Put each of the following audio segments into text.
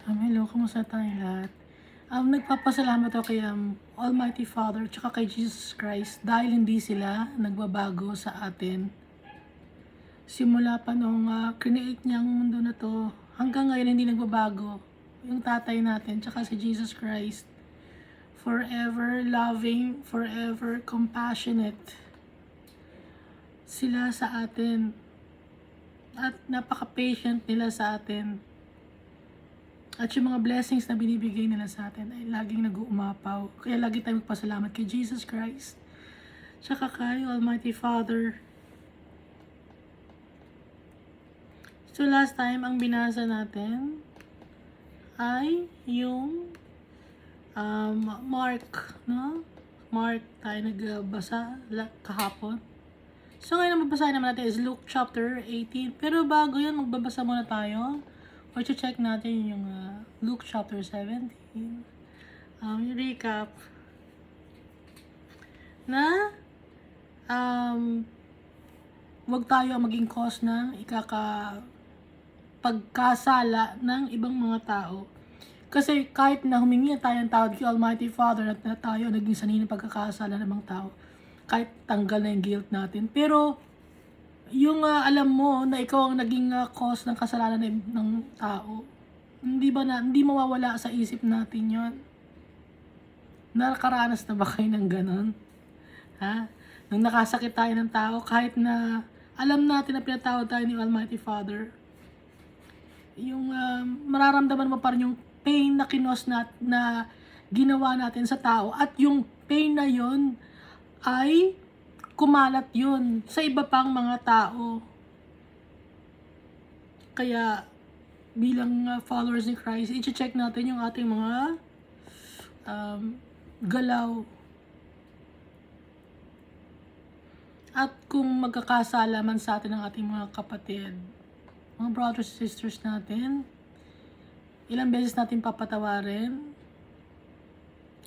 Hello, kumusta tayong lahat? Nagpapasalamat ako kay Almighty Father tsaka kay Jesus Christ dahil hindi sila nagbabago sa atin. Simula pa nung create niya ang mundo na to, hanggang ngayon hindi nagbabago. Yung tatay natin tsaka si Jesus Christ. Forever loving, forever compassionate. Sila sa atin. At napaka-patient nila sa atin. At yung mga blessings na binibigay nila sa atin ay laging nag-uumapaw. Kaya lagi tayong magpasalamat kay Jesus Christ. Tsaka kay Almighty Father. So last time, ang binasa natin ay yung Mark, no? Mark tayo nagbasa kahapon. So ngayon ang mababasahin naman natin is Luke chapter 18. Pero bago yun, magbabasa muna tayo. Or check natin yung Luke chapter 17. Yung recap na wag tayo maging cause ng pagkasala ng ibang mga tao. Kasi kahit na humingi tayo ng tawad kay Almighty Father at na tayo naging sanay ng pagkakasala ng mga tao, kahit tanggal na yung guilt natin. Pero yung alam mo na ikaw ang naging cause ng kasalanan ng tao, hindi mawawala sa isip natin yon. Nakaranas na ba kayo ng ganon? Ha? Nung nakasakit tayo ng tao, kahit na alam natin na pinatawad tayo ni Almighty Father, yung mararamdaman mo pa rin yung pain na na ginawa natin sa tao, at yung pain na yon ay kumalat yun sa iba pang mga tao. Kaya bilang followers ni Christ, i-check natin yung ating mga galaw. At kung magkakasala man sa atin ang ating mga kapatid, mga brothers and sisters natin, ilang beses natin papatawarin?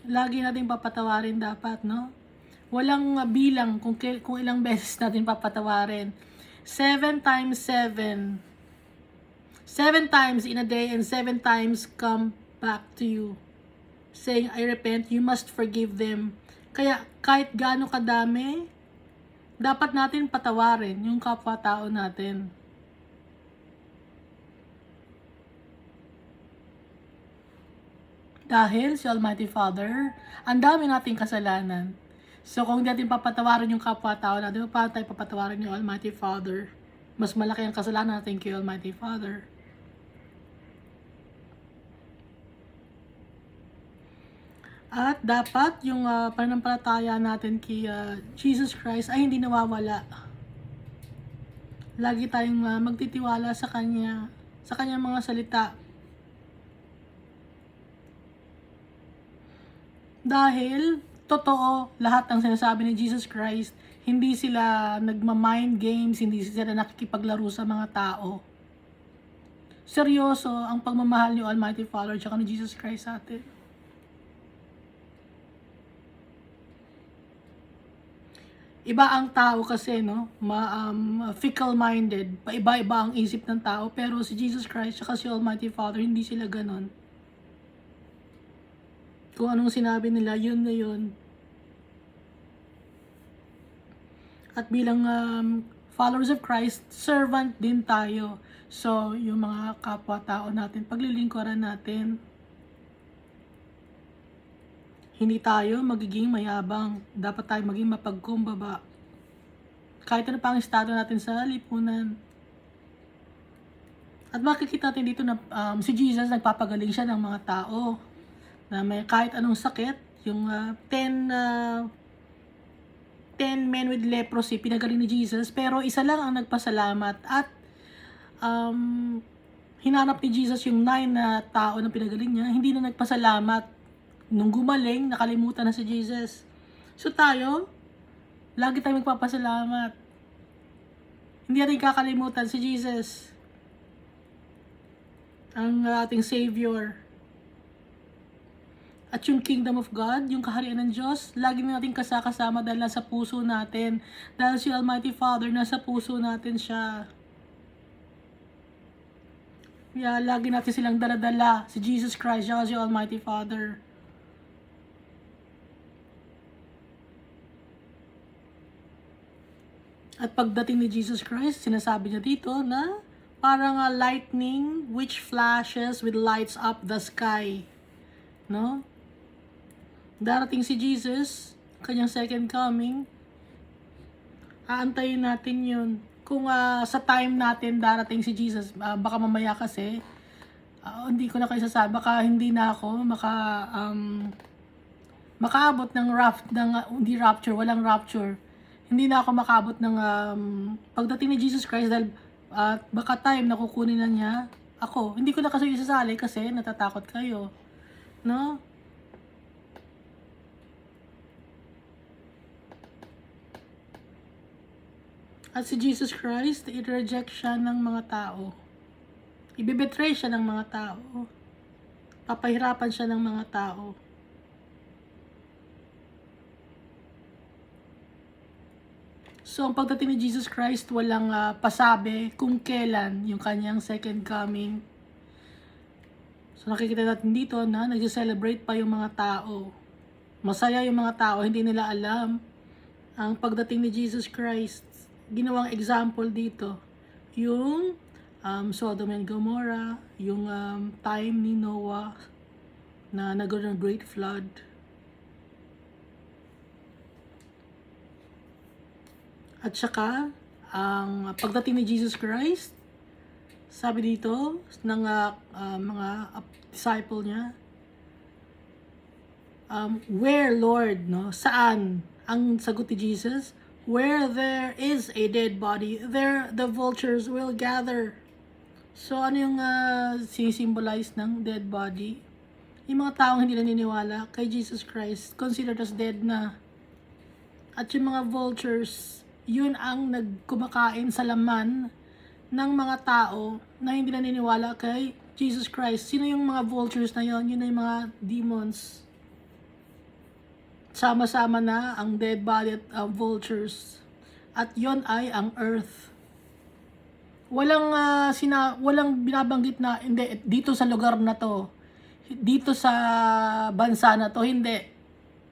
Lagi natin papatawarin dapat, no? Walang bilang kung ilang beses natin papatawarin. 7 times 7. 7 times in a day and 7 times come back to you. Saying, I repent, you must forgive them. Kaya kahit gaano kadami, dapat natin patawarin yung kapwa-tao natin. Dahil si Almighty Father, ang dami nating kasalanan. So kung hindi natin papatawarin yung kapwa-tao natin, paano tayo papatawarin yung Almighty Father? Mas malaki ang kasalanan natin kay Almighty Father. At dapat yung pananampalataya natin kay Jesus Christ ay hindi nawawala. Lagi tayong magtitiwala sa Kanya, sa Kanyang mga salita. Dahil totoo lahat ng sinasabi ni Jesus Christ, hindi sila nagma-mind games, hindi sila nakikipaglaro sa mga tao. Seryoso ang pagmamahal ni Almighty Father at ni Jesus Christ sa atin. Iba ang tao kasi, no? Fickle-minded. Paiba-iba ang isip ng tao. Pero si Jesus Christ at si Almighty Father, hindi sila ganon. Kung anong sinabi nila, yun na yun. At bilang followers of Christ, servant din tayo. So, yung mga kapwa-tao natin, paglilingkuran natin. Hindi tayo magiging mayabang. Dapat tayo maging mapagkumbaba. Kahit ano pa ang estado natin sa lipunan. At makikita natin dito na si Jesus nagpapagaling siya ng mga tao. Na may kahit anong sakit, yung 10 men with leprosy, pinagaling ni Jesus, pero isa lang ang nagpasalamat at hinanap ni Jesus yung 9 na tao na pinagaling niya, hindi na nagpasalamat. Nung gumaling, nakalimutan na si Jesus. So tayo, lagi tayong magpapasalamat. Hindi natin kakalimutan si Jesus, ang ating Savior. At yung kingdom of God, yung kaharian ng Diyos, lagi natin kasama dahil nasa puso natin. Dahil si Almighty Father, nasa puso natin siya. Yeah, lagi natin silang daladala. Si Jesus Christ, siya si Almighty Father. At pagdating ni Jesus Christ, sinasabi niya dito na parang lightning which flashes with lights up the sky. No? Darating si Jesus, kanyang second coming, aantayin natin yun. Kung sa time natin darating si Jesus, baka mamaya kasi, hindi ko na kayo sasabi, baka hindi na ako makaabot ng hindi rapture, walang rapture. Hindi na ako makaabot ng pagdating ni Jesus Christ dahil baka time na kukunin na niya ako. Hindi ko na kasi isasali kasi natatakot kayo. No? At si Jesus Christ, i-reject siya ng mga tao. Ibibetray siya ng mga tao. Papahirapan siya ng mga tao. So, ang pagdating ni Jesus Christ, walang pasabi kung kailan yung kanyang second coming. So, nakikita natin dito na nag-celebrate pa yung mga tao. Masaya yung mga tao, hindi nila alam ang pagdating ni Jesus Christ. Ginawang example dito, yung Sodom and Gomorrah, yung time ni Noah na nagkaroon ng great flood. At saka, ang pagdating ni Jesus Christ, sabi dito ng mga disciple niya, where Lord, no? Saan? Ang sagot ni Jesus, where there is a dead body, there the vultures will gather. So, ano yung sinisimbolize ng dead body? Yung mga taong hindi naniniwala kay Jesus Christ, considered as dead na. At yung mga vultures, yun ang nagkumakain sa laman ng mga tao na hindi naniniwala kay Jesus Christ. Sino yung mga vultures na yun? Yun na yung mga demons. Sama-sama na ang dead body at vultures. At yun ay ang earth. Walang binabanggit na hindi dito sa lugar na to. Dito sa bansa na to, hindi.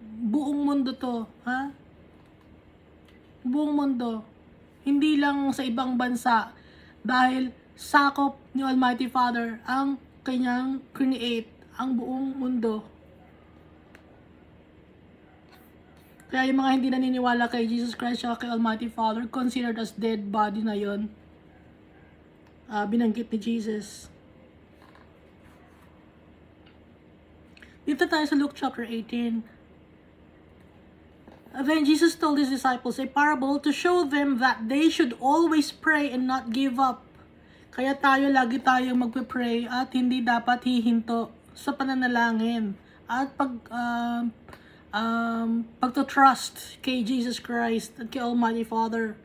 Buong mundo to, ha? Buong mundo. Hindi lang sa ibang bansa dahil sakop ni Almighty Father ang kanyang create ang buong mundo. Kaya yung mga hindi naniniwala kay Jesus Christ at kay Almighty Father, considered as dead body na yon, binanggit ni Jesus. Dito tayo sa Luke chapter 18. Then Jesus told his disciples a parable to show them that they should always pray and not give up. Kaya lagi tayong magpe-pray at hindi dapat hihinto sa pananalangin at pagto-trust kay Jesus Christ at kay Almighty Father.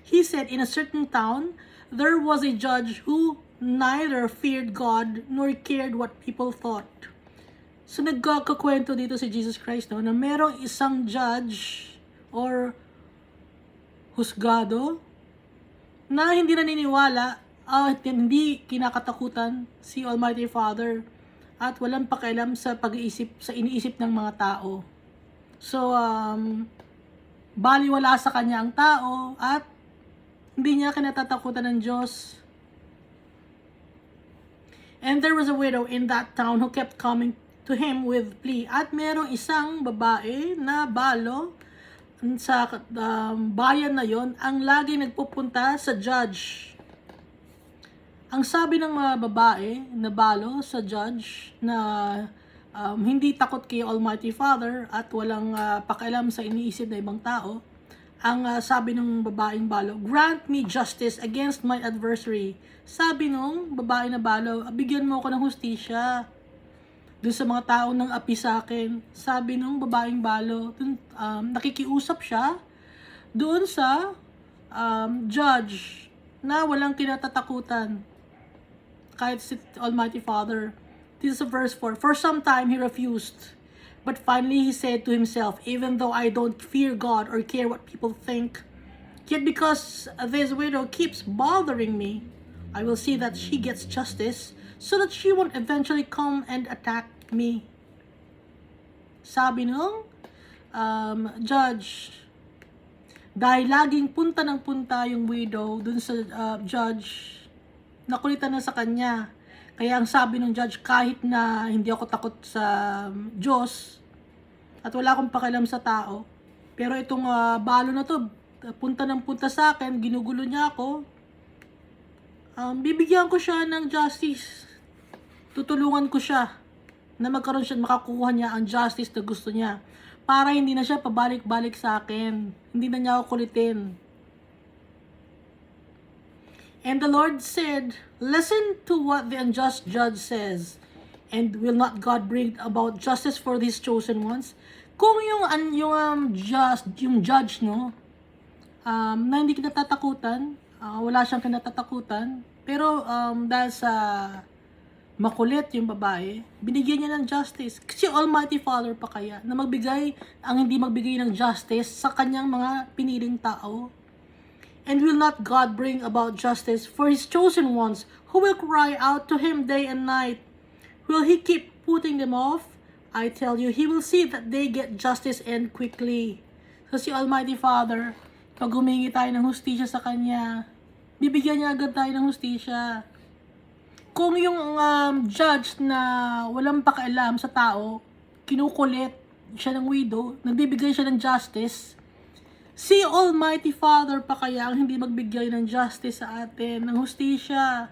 He said, in a certain town, there was a judge who neither feared God nor cared what people thought. So nagkakakwento dito si Jesus Christ, no, na merong isang judge or husgado na hindi naniniwala at hindi kinakatakutan si Almighty Father at walang pakialam sa iniisip ng mga tao. So, baliwala sa kanya ang tao at hindi niya kinatatakutan ng Diyos. And there was a widow in that town who kept coming to him with plea. At merong isang babae na balo sa bayan na yon ang lagi nagpupunta sa judge. Ang sabi ng mga babae na balo sa judge na hindi takot kay Almighty Father at walang pakialam sa iniisip na ibang tao, ang sabi ng babaeng balo, grant me justice against my adversary. Sabi nung babae na balo, bigyan mo ako ng hustisya doon sa mga taong nang api sa akin. Sabi nung babaeng balo, nakikiusap siya doon sa judge na walang kinatatakutan kahit si Almighty Father. This is verse 4. For some time he refused, but finally he said to himself, even though I don't fear God or care what people think, yet because this widow keeps bothering me, I will see that she gets justice so that she won't eventually come and attack me. Sabi nung judge. Dahil laging punta ng punta yung widow dun sa judge, nakulitan na sa kanya. Kaya ang sabi ng judge, kahit na hindi ako takot sa Diyos at wala akong pakialam sa tao, pero itong balo na to, punta ng punta sa akin, ginugulo niya ako, bibigyan ko siya ng justice. Tutulungan ko siya na magkaroon siya, makakuha niya ang justice na gusto niya. Para hindi na siya pabalik-balik sa akin. Hindi na niya ako kulitin. And the Lord said, listen to what the unjust judge says. And will not God bring about justice for these chosen ones? Kung yung judge, no, na hindi kinatatakutan, wala siyang kinatatakutan, pero dahil sa makulit yung babae, binigyan niya ng justice. Kasi Almighty Father pa kaya na hindi magbigay ng justice sa kanyang mga piniling tao? And will not God bring about justice for His chosen ones who will cry out to Him day and night? Will He keep putting them off? I tell you, He will see that they get justice and quickly. So si Almighty Father, pag humingi tayo ng hustisya sa Kanya, bibigyan niya agad tayo ng hustisya. Kung yung judge na walang pakialam sa tao, kinukulit siya ng widow, nagbibigay siya ng justice, si Almighty Father pa kaya ang hindi magbigay ng justice sa atin, ng hustisya.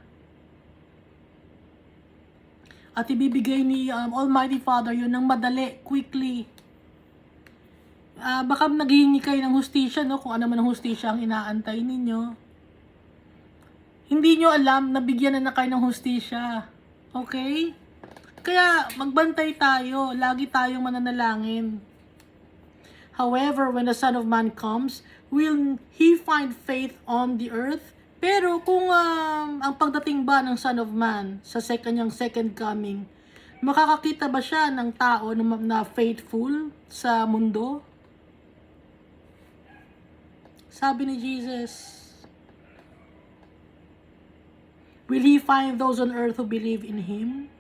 At ibibigay ni Almighty Father yun ng madali, quickly. Baka naghihingi kayo ng hustisya, no? Kung ano man ang hustisya ang inaantay ninyo. Hindi nyo alam na bigyan na kayo ng hustisya. Okay? Kaya magbantay tayo. Lagi tayong mananalangin. However, when the Son of Man comes, will He find faith on the earth? Pero kung ang pagdating ba ng Son of Man sa kanyang second coming, makakakita ba siya ng tao na faithful sa mundo? Sabi ni Jesus, will He find those on earth who believe in Him?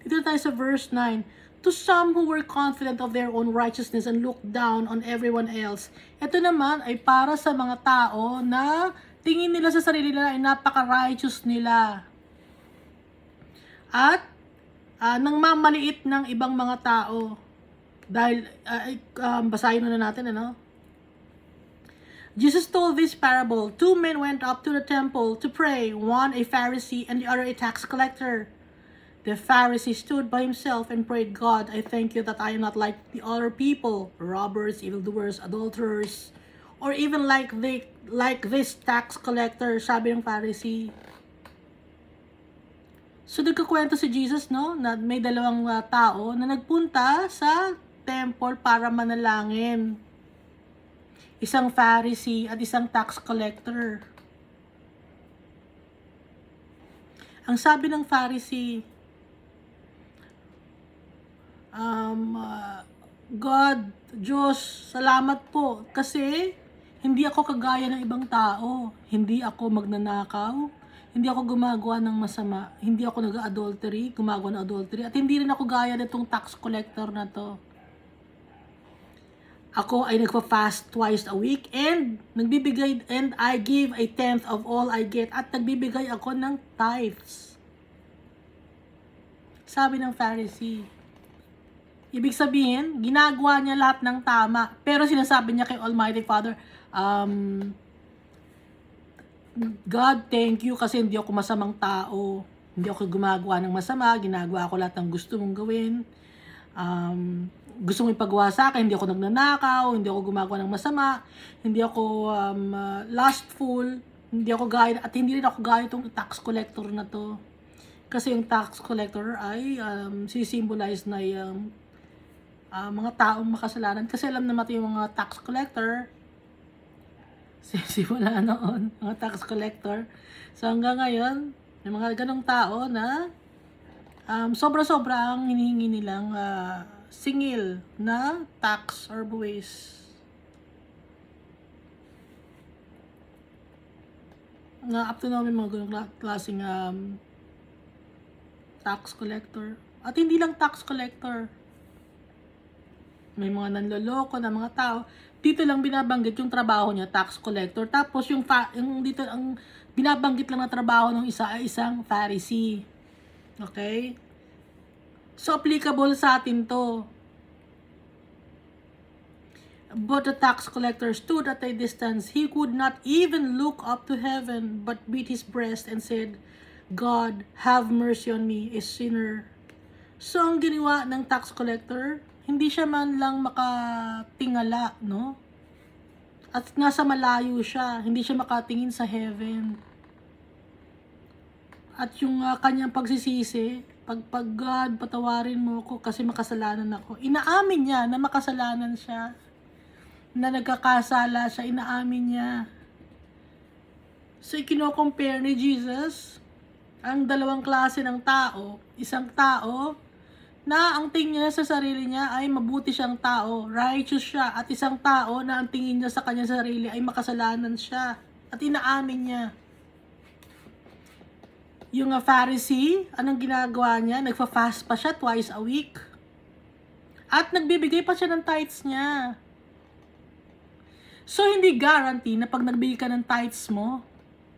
Dito tayo sa verse 9. To some who were confident of their own righteousness and looked down on everyone else. Ito naman ay para sa mga tao na tingin nila sa sarili nila ay napaka-righteous nila. At nang mamaliit ng ibang mga tao. Dahil, basahin na natin, ano? Jesus told this parable. 2 men went up to the temple to pray, one a Pharisee and the other a tax collector. The Pharisee stood by himself and prayed, God, I thank you that I am not like the other people, robbers, evildoers, adulterers, or even like this tax collector, sabi ng Pharisee. So nagkukwento si Jesus, no, na may dalawang tao na nagpunta sa temple para manalangin. Isang Pharisee at isang tax collector. Ang sabi ng Pharisee, God, Diyos, salamat po kasi hindi ako kagaya ng ibang tao. Hindi ako magnanakaw, hindi ako gumagawa ng masama, hindi ako gumagawa ng adultery, at hindi rin ako gaya nitong tax collector na to. Ako ay nagpa-fast twice a week and I give a tenth of all I get, at nagbibigay ako ng tithes. Sabi ng Pharisee. Ibig sabihin, ginagawa niya lahat ng tama, pero sinasabi niya kay Almighty Father, God, thank you kasi hindi ako masamang tao. Hindi ako gumagawa ng masama, ginagawa ko lahat ng gusto mong gawin. Gusto mong ipagawa sa akin, hindi ako nagnanakaw, hindi ako gumagawa ng masama, hindi ako lustful, hindi ako gaya, at hindi rin ako gaya itong tax collector na to. Kasi yung tax collector ay sisimbolize na yung mga taong makasalanan. Kasi alam naman yung mga tax collector, simula noon, mga tax collector. So hanggang ngayon, may mga ganong tao na sobra-sobra ang hinihingi nilang singil na tax or buwis. Up to now may mga ganung klaseng tax collector. At hindi lang tax collector. May mga nanloloko na mga tao. Dito lang binabanggit yung trabaho niya, tax collector. Tapos yung dito ang binabanggit lang na trabaho ng isa ay isang Pharisee. Okay? So applicable sa atin to. But the tax collector stood at a distance. He could not even look up to heaven, but beat his breast and said, God, have mercy on me, a sinner. So, ang ginawa ng tax collector, hindi siya man lang makatingala, no? At nasa malayo siya, hindi siya makatingin sa heaven. At yung kanyang pagsisisi, pag God, patawarin mo ako kasi makasalanan ako. Inaamin niya na makasalanan siya, na nagkakasala siya, inaamin niya. So, ikino-compare ni Jesus ang dalawang klase ng tao. Isang tao na ang tingin niya sa sarili niya ay mabuti siyang tao, righteous siya, at isang tao na ang tingin niya sa kanyang sarili ay makasalanan siya, at inaamin niya. Yung Pharisee, anong ginagawa niya? Nagfa-fast pa siya twice a week. At nagbibigay pa siya ng tithes niya. So, hindi guarantee na pag nagbigay ka ng tithes mo,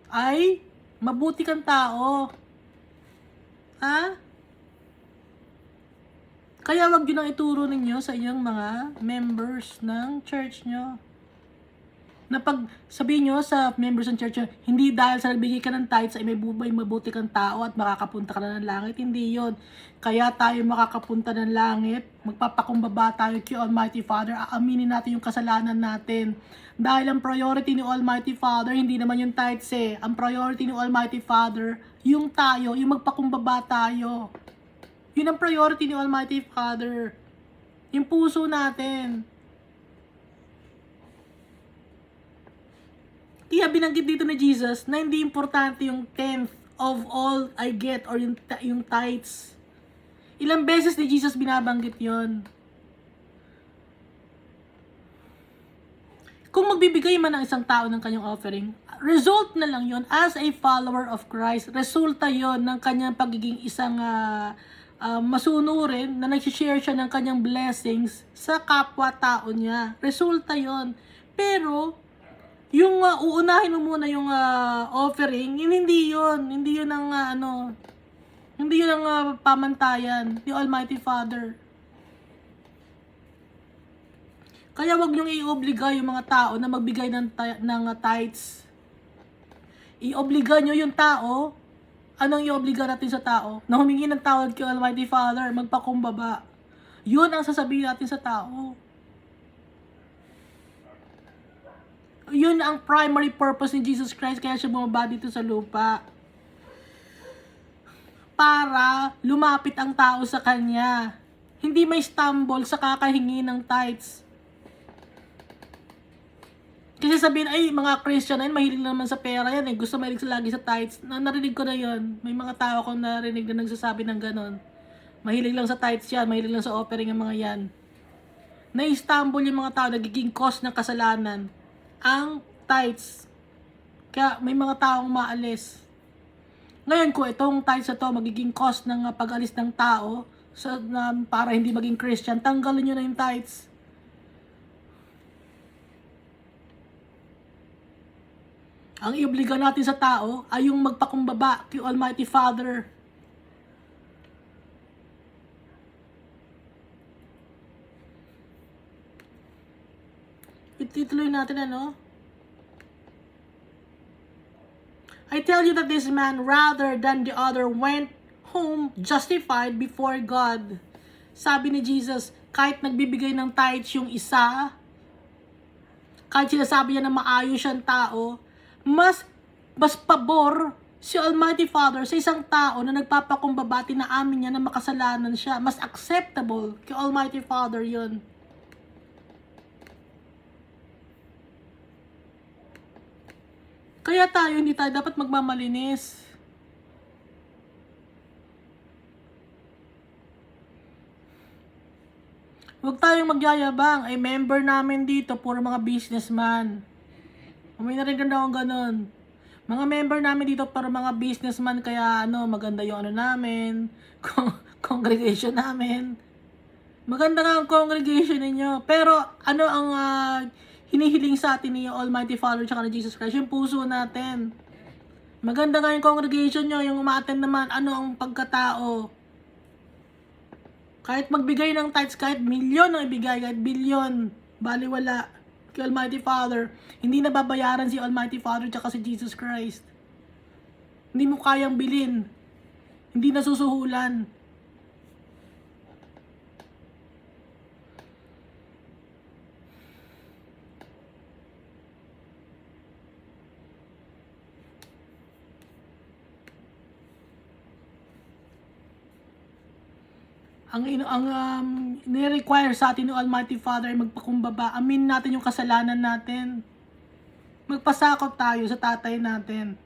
ay mabuti kang tao. Ha? Kaya wag yun ang ituro ninyo sa inyong mga members ng church nyo. Na pag sabihin nyo sa members ng church nyo, hindi dahil sa nagbigay ka ng tithes ay may mabuti kang tao at makakapunta ka na ng langit. Hindi yon. Kaya tayo makakapunta ng langit, magpapakumbaba tayo kay Almighty Father, aaminin natin yung kasalanan natin. Dahil ang priority ni Almighty Father, hindi naman yung tithes eh. Ang priority ni Almighty Father, yung tayo, yung magpakumbaba tayo. Yun ang priority ni Almighty Father. Yung puso natin. Kaya binanggit dito ni Jesus na hindi importante yung 10th of all I get or yung tithes. Ilang beses ni Jesus binabanggit yon. Kung magbibigay man ang isang tao ng kanyang offering, result na lang yon as a follower of Christ. Resulta yon ng kanyang pagiging isang masunurin na nag-share siya ng kanyang blessings sa kapwa-tao niya. Resulta yon. Pero, yung uunahin mo muna yung offering, hindi yun. Hindi yun ang hindi yun ang pamantayan ni Almighty Father. Kaya wag niyong i-obliga yung mga tao na magbigay ng tithes. I-obliga niyo yung tao. Anong i-obliga natin sa tao? Na humingi ng tawad kay Almighty Father, magpakumbaba. Yun ang sasabihin natin sa tao. Yun ang primary purpose ni Jesus Christ, kaya siya bumaba dito sa lupa. Para lumapit ang tao sa Kanya. Hindi may stumble sa kakahingi ng tithes. Kasi sabihin, ay, mga Christian na yun, mahilig naman sa pera yan eh. Gusto mahilig lagi sa tithes. Narinig ko na yun. May mga tao akong narinig na nagsasabi ng ganon. Mahilig lang sa tithes yan, mahilig lang sa offering ang mga yan. Na-stumble yung mga tao, nagiging cause ng kasalanan. Ang tithes. Kaya may mga taong maalis. Ngayon ko itong tithes na to magiging cause ng pag-alis ng tao para hindi maging Christian, tanggalin nyo na yung tithes. Ang iobliga natin sa tao ay yung magpakumbaba kay Almighty Father. Ituloy natin I tell you that this man, rather than the other, went home justified before God. Sabi ni Jesus, kahit nagbibigay ng tithes yung isa, kahit sinasabi niya na maayos siyang tao, mas pabor si Almighty Father sa isang tao na nagpapakumbaba, tinaamin niya na makasalanan siya. Mas acceptable kay Almighty Father yun. Kaya hindi tayo dapat magmamalinis. Huwag tayong magyayabang. Ay, member namin dito, puro mga businessman. May narinig na akong ganon. Mga member namin dito para mga businessman, kaya maganda yung namin, congregation namin. Maganda nga ang congregation ninyo. Pero ano ang hinihiling sa atin ni Almighty Father tsaka ni Jesus Christ? Yung puso natin. Maganda nga yung congregation nyo, yung umaattend naman, ano ang pagkatao. Kahit magbigay ng tithes, kahit milyon ang ibigay, kahit bilyon, baliwala kay Almighty Father, hindi nababayaran si Almighty Father tsaka si Jesus Christ. Hindi mo kayang bilhin. Hindi nasusuhulan. Ang ni-require sa atin ng Almighty Father ay magpakumbaba. Amin natin yung kasalanan natin. Magpasakot tayo sa tatay natin.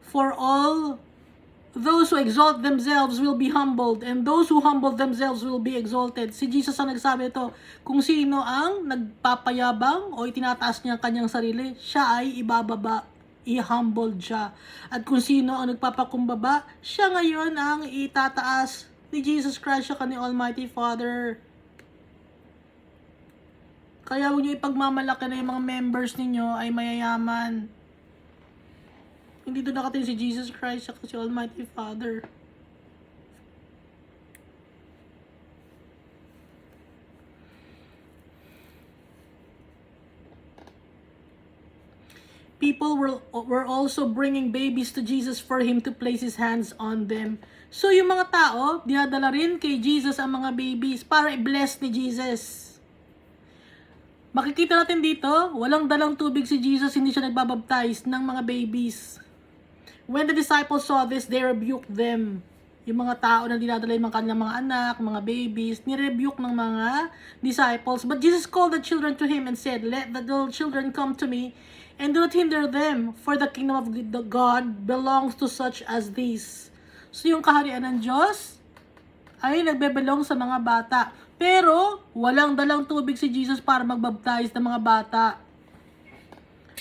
For all those who exalt themselves will be humbled, and those who humble themselves will be exalted. Si Jesus ang nagsabi ito, kung sino ang nagpapayabang o itinataas niya ang kanyang sarili, siya ay ibababa, i-humbled siya. At kung sino ang nagpapakumbaba, siya ngayon ang itataas ni Jesus Christ, siya ni Almighty Father. Kaya huwag niyo ipagmamalaki na yung mga members ninyo ay mayayaman. Hindi doon nakatingin si Jesus Christ at si Almighty Father. People were also bringing babies to Jesus for Him to place His hands on them. So yung mga tao, dinadala rin kay Jesus ang mga babies para i-bless ni Jesus. Makikita natin dito, walang dalang tubig si Jesus, hindi siya nagbabaptize ng mga babies. When the disciples saw this, they rebuked them. Yung mga tao na dinadala yung kanilang mga anak, mga babies, nirebuke ng mga disciples. But Jesus called the children to Him and said, "Let the little children come to me, and do not hinder them, for the kingdom of God belongs to such as these." So yung kaharian ng Diyos ay nagbebelong sa mga bata. Pero walang dalang tubig si Jesus para magbaptize ng mga bata.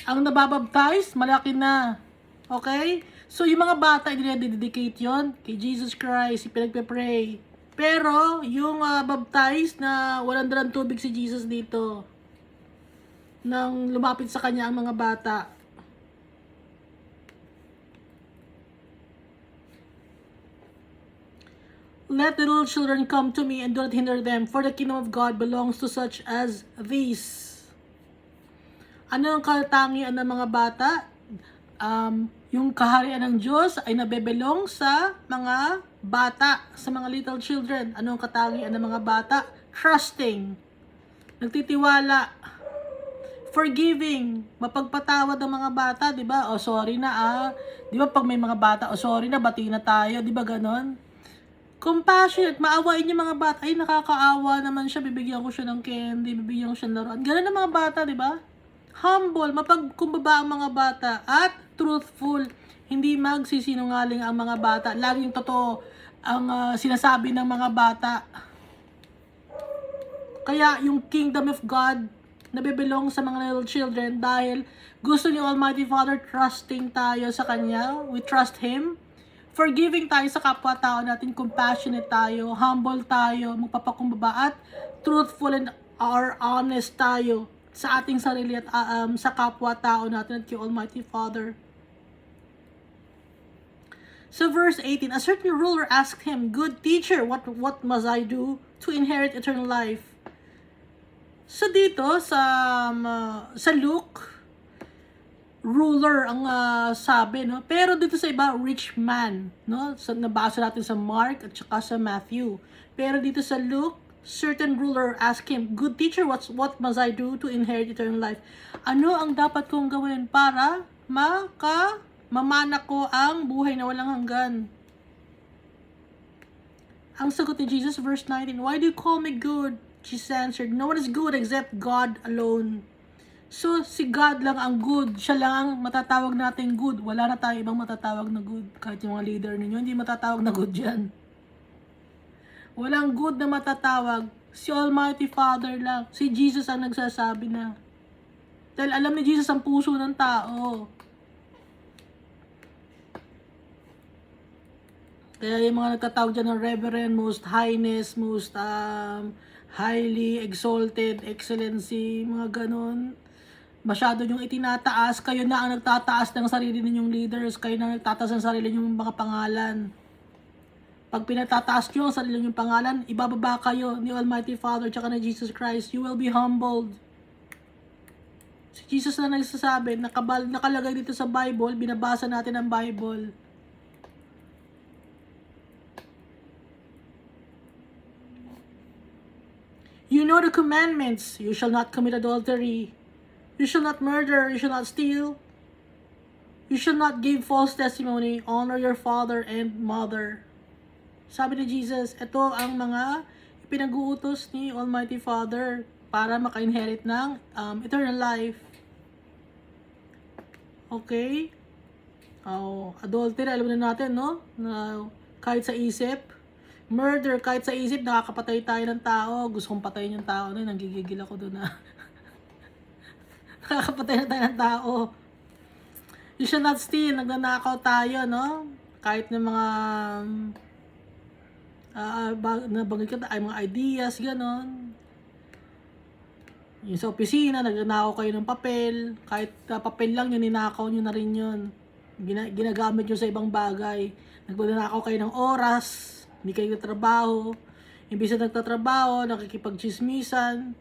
Ang nababaptize, malaki na. Okay? So, yung mga bata, i-dedicate yon kay Jesus Christ, ipinagpe-pray. Pero, yung baptize na walang dalang tubig si Jesus dito, nang lumapit sa kanya ang mga bata. Let the little children come to me and do not hinder them, for the kingdom of God belongs to such as these. Ano ang katangian ng mga bata? Yung kaharian ng Diyos ay nabebelong sa mga bata, sa mga little children. Ano ang katangian ng mga bata? Trusting, nagtitiwala, forgiving, mapagpatawad ng mga bata, di ba? O sorry na Di ba pag may mga bata, o sorry na, bati na tayo, di ba ganon? Compassionate, maawain yung mga bata. Ay, nakakaawa naman siya, bibigyan ko siya ng candy, bibigyan ko siya ng laruan. Ganon ang mga bata, di ba? Humble, mapagkumbaba ang mga bata, at truthful, hindi magsisinungaling ang mga bata. Laging totoo ang sinasabi ng mga bata. Kaya yung kingdom of God nabibelong sa mga little children dahil gusto ni Almighty Father trusting tayo sa Kanya. We trust Him. Forgiving tayo sa kapwa-tao natin, compassionate tayo, humble tayo, magpapakumbaba, at truthful and honest tayo sa ating sarili at sa kapwa-tao natin at kay Almighty Father. So verse 18, a certain ruler asked Him, "Good teacher, what must I do to inherit eternal life?" So dito sa Luke, ruler ang sabi, no? Pero dito sa iba, rich man, no? So nabasa natin sa Mark at saka sa Matthew. Pero dito sa Luke, certain ruler asked Him, "Good teacher, what must I do to inherit eternal life?" Ano ang dapat kong gawin para mamana ko ang buhay na walang hanggan? Ang sagot ni Jesus, verse 19, "Why do you call me good?" Jesus answered, "No one is good except God alone." So, si God lang ang good. Siya lang ang matatawag natin good. Wala na tayong ibang matatawag na good. Kahit yung mga leader ninyo, hindi matatawag na good yan. Walang good na matatawag. Si Almighty Father lang. Si Jesus ang nagsasabi na. Dahil alam ni Jesus ang puso ng tao. Kaya yung mga nagtatawag dyan ng Reverend, Most Highness, Most Highly Exalted, Excellency, mga ganon. Masyado yung itinataas. Kayo na ang nagtataas ng sarili ninyong leaders. Kayo na ang nagtataas ng sarili ninyong mga pangalan. Pag pinatataas nyo ang sarili ninyong pangalan, ibababa kayo ni Almighty Father tsaka ni Jesus Christ. You will be humbled. Si Jesus na nagsasabi, nakalagay dito sa Bible, binabasa natin ang Bible. You know the commandments. You shall not commit adultery. You shall not murder. You shall not steal. You shall not give false testimony. Honor your father and mother. Sabi ni Jesus, ito ang mga pinag-uutos ni Almighty Father para maka-inherit ng eternal life. Okay? Adultery, alam na natin, no? Na kahit sa isip. Murder, kahit sa isip, nakakapatay tayo ng tao. Gusto kong patayin yung tao. No? Nanggigigil ako doon na. Nakakapatay na tayo ng tao. You shall not steal. Nagnanakaw tayo, no? Kahit ng mga nabanggit ka, ay mga ideas, gano'n. Yung sa opisina, nagnanakaw kayo ng papel. Kahit papel lang yun, ninakaw nyo na rin yun. Ginagamit nyo sa ibang bagay. Nagnanakaw kayo ng oras. Hindi kayo nagtatrabaho. Imbis na nagtatrabaho, nakikipag-chismisan.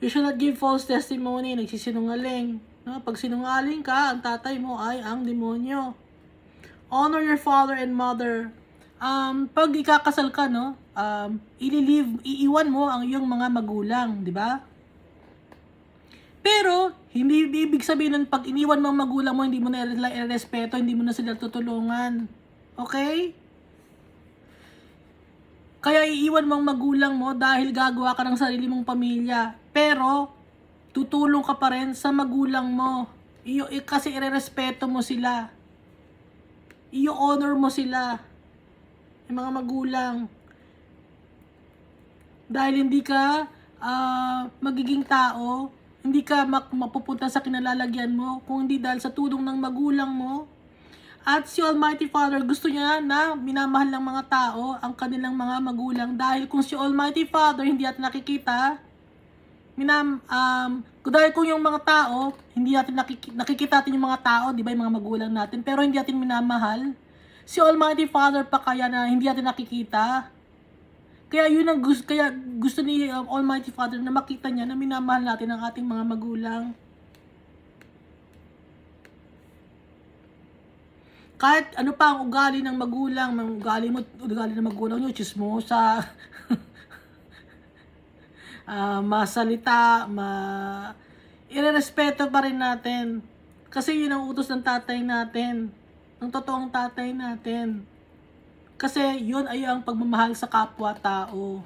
You should not give false testimony. Nagsisinungaling. No? Pag sinungaling ka, ang tatay mo ay ang demonyo. Honor your father and mother. Pag ikakasal ka, no, iiwan mo ang iyong mga magulang, di ba? Pero, hindi ibig sabihin ng pag iniwan mo ang magulang mo, hindi mo na irespeto, hindi mo na sila tutulungan. Okay? Kaya iiwan mo ang magulang mo dahil gagawa ka ng sarili mong pamilya. Pero, tutulong ka pa rin sa magulang mo. Kasi irerespeto mo sila. I-honor mo sila. Yung mga magulang. Dahil hindi ka magiging tao, hindi ka mapupunta sa kinalalagyan mo, kung hindi dahil sa tulong ng magulang mo. At si Almighty Father gusto niya na minamahal ng mga tao ang kanilang mga magulang. Dahil kung si Almighty Father hindi natin nakikita, dahil kung yung mga tao, hindi natin nakikita natin yung mga tao, di ba, yung mga magulang natin, pero hindi natin minamahal. Si Almighty Father pa kaya na hindi natin nakikita. Kaya yun ang gusto ni Almighty Father na makita niya na minamahal natin ang ating mga magulang. Kahit ano pa ang ugali ng magulang, ugali ng magulang nyo, chismosa, masalita, irerespeto pa rin natin. Kasi yun ang utos ng tatay natin. Ng totoong tatay natin. Kasi yun ay ang pagmamahal sa kapwa-tao.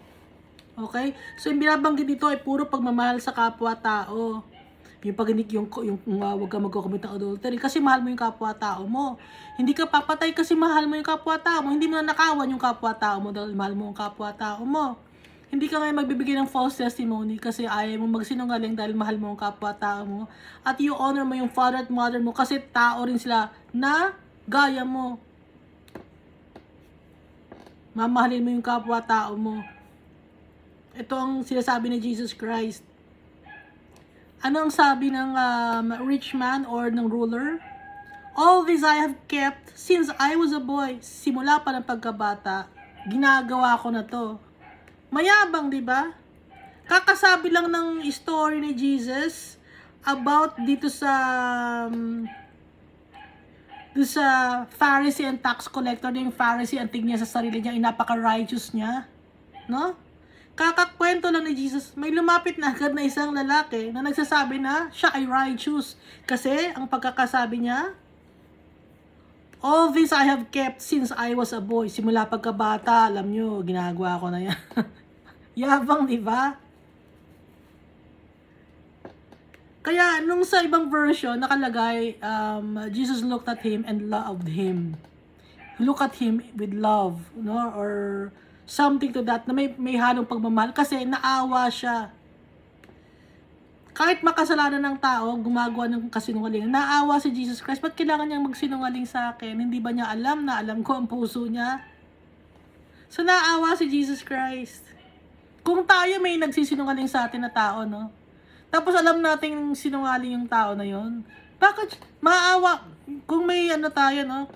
Okay? So yung binabanggit dito ay puro pagmamahal sa kapwa-tao. Yung wag ka magko-commit ng adultery kasi mahal mo yung kapwa-tao mo. Hindi ka papatay kasi mahal mo yung kapwa-tao mo. Hindi mo na nakawan yung kapwa-tao mo dahil mahal mo yung kapwa-tao mo. Hindi ka ngayon magbibigay ng false testimony kasi ayaw mo magsinungaling dahil mahal mo yung kapwa-tao mo. At you honor mo yung father at mother mo kasi tao rin sila na gaya mo. Mamahalin mo yung kapwa-tao mo. Ito ang sinasabi ni Jesus Christ. Ano ang sabi ng rich man or ng ruler? All this I have kept since I was a boy. Simula pa ng pagkabata, ginagawa ko na to. Mayabang, di ba? Kakasabi lang ng story ni Jesus about dito sa Pharisee and tax collector. Yung Pharisee, ang tingin niya sa sarili niya, napaka-righteous niya. No? Kakakwento lang ni Jesus, may lumapit na agad na isang lalaki na nagsasabi na siya ay righteous. Kasi ang pagkakasabi niya, all this I have kept since I was a boy. Simula pagkabata, alam nyo, ginagawa ko na yan. Yabang, di ba? Kaya, nung sa ibang version, nakalagay, Jesus looked at him and loved him. look at him with love, no? Or something to that, na may halong pagmamahal kasi naawa siya. Kahit makasalanan ng tao, gumagawa ng kasinungalingan, naawa si Jesus Christ. Ba't kailangan niyang magsinungaling sa akin? Hindi ba niya alam na alam ko ang puso niya? So, naawa si Jesus Christ. Kung tayo may nagsisinungaling sa atin na tao, no? Tapos alam natin sinungaling yung tao na yon, bakit maawa? Kung may ano tayo, no?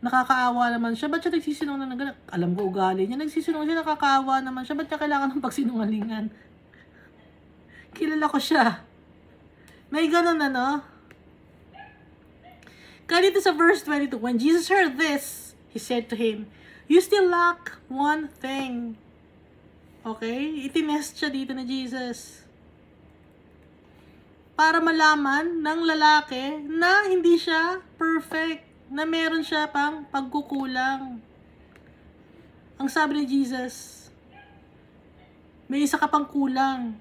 Nakakaawa naman siya. Ba't siya nagsisinungaling na gano'n? Alam ko ugali niya. Nagsisinungaling siya, nakakaawa naman siya. Ba't niya kailangan ng pagsinungalingan? Kilala ko siya. May ganun ano. Kaya dito sa verse 22, when Jesus heard this, he said to him, you still lack one thing. Okay? Itinest siya dito ni Jesus. Para malaman ng lalaki na hindi siya perfect. Na meron siya pang pagkukulang. Ang sabi ni Jesus, may isa ka pang kulang.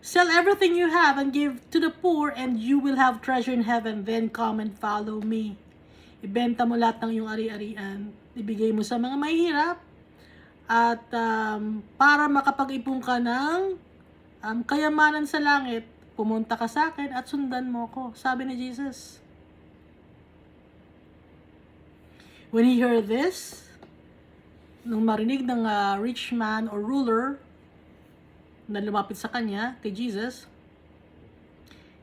Sell everything you have and give to the poor and you will have treasure in heaven. Then come and follow me. Ibenta mo lahat ng iyong ari-arian. Ibigay mo sa mga mahihirap. At para makapag-ipon ka ng kayamanan sa langit, pumunta ka sa akin at sundan mo ko. Sabi ni Jesus. When he heard this, nung marinig ng rich man or ruler na lumapit sa kanya, kay Jesus,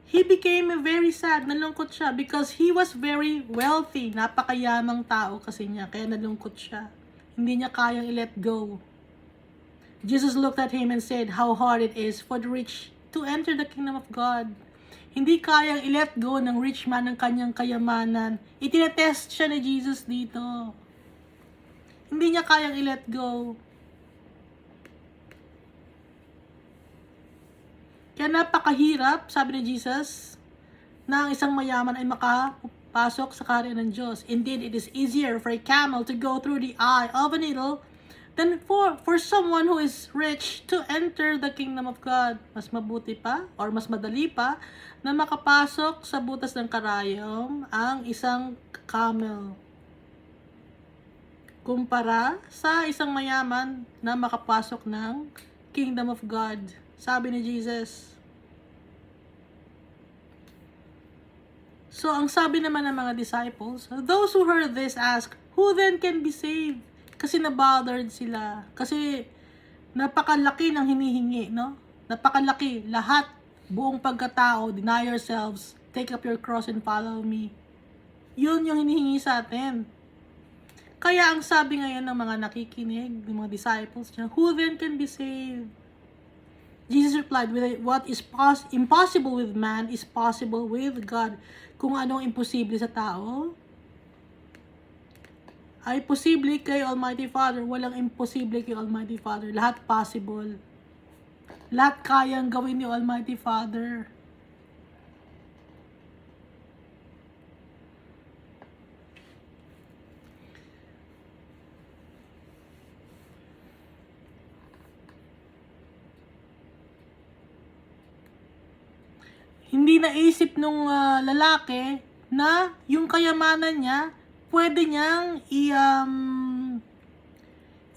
he became very sad, nalungkot siya because he was very wealthy, napakayamang tao kasi niya, kaya nalungkot siya. Hindi niya kayang i-let go. Jesus looked at him and said, how hard it is for the rich to enter the kingdom of God. Hindi kayang i-let go ng rich man ng kanyang kayamanan. Itinetest siya ni Jesus dito. Hindi niya kayang i-let go. Kaya napakahirap, sabi ni Jesus, na ang isang mayaman ay makapasok sa kaharian ng Diyos. Indeed, it is easier for a camel to go through the eye of a needle than for someone who is rich to enter the kingdom of God. Mas mabuti pa, or mas madali pa, na makapasok sa butas ng karayom ang isang camel. Kumpara sa isang mayaman na makapasok ng kingdom of God. Sabi ni Jesus. So, ang sabi naman ng mga disciples, those who heard this ask, who then can be saved? Kasi nabothered sila. Kasi napakalaki ng hinihingi, no? Napakalaki. Lahat, buong pagkatao, deny yourselves, take up your cross and follow me. Yun yung hinihingi sa atin. Kaya ang sabi ngayon ng mga nakikinig, ng mga disciples niya, who then can be saved? Jesus replied, what is impossible with man is possible with God. Kung anong imposible sa tao, ay posible kay Almighty Father. Walang imposible kay Almighty Father. Lahat possible. Lahat kayang gawin ni Almighty Father. Hindi naisip nung lalaki na yung kayamanan niya pwede niyang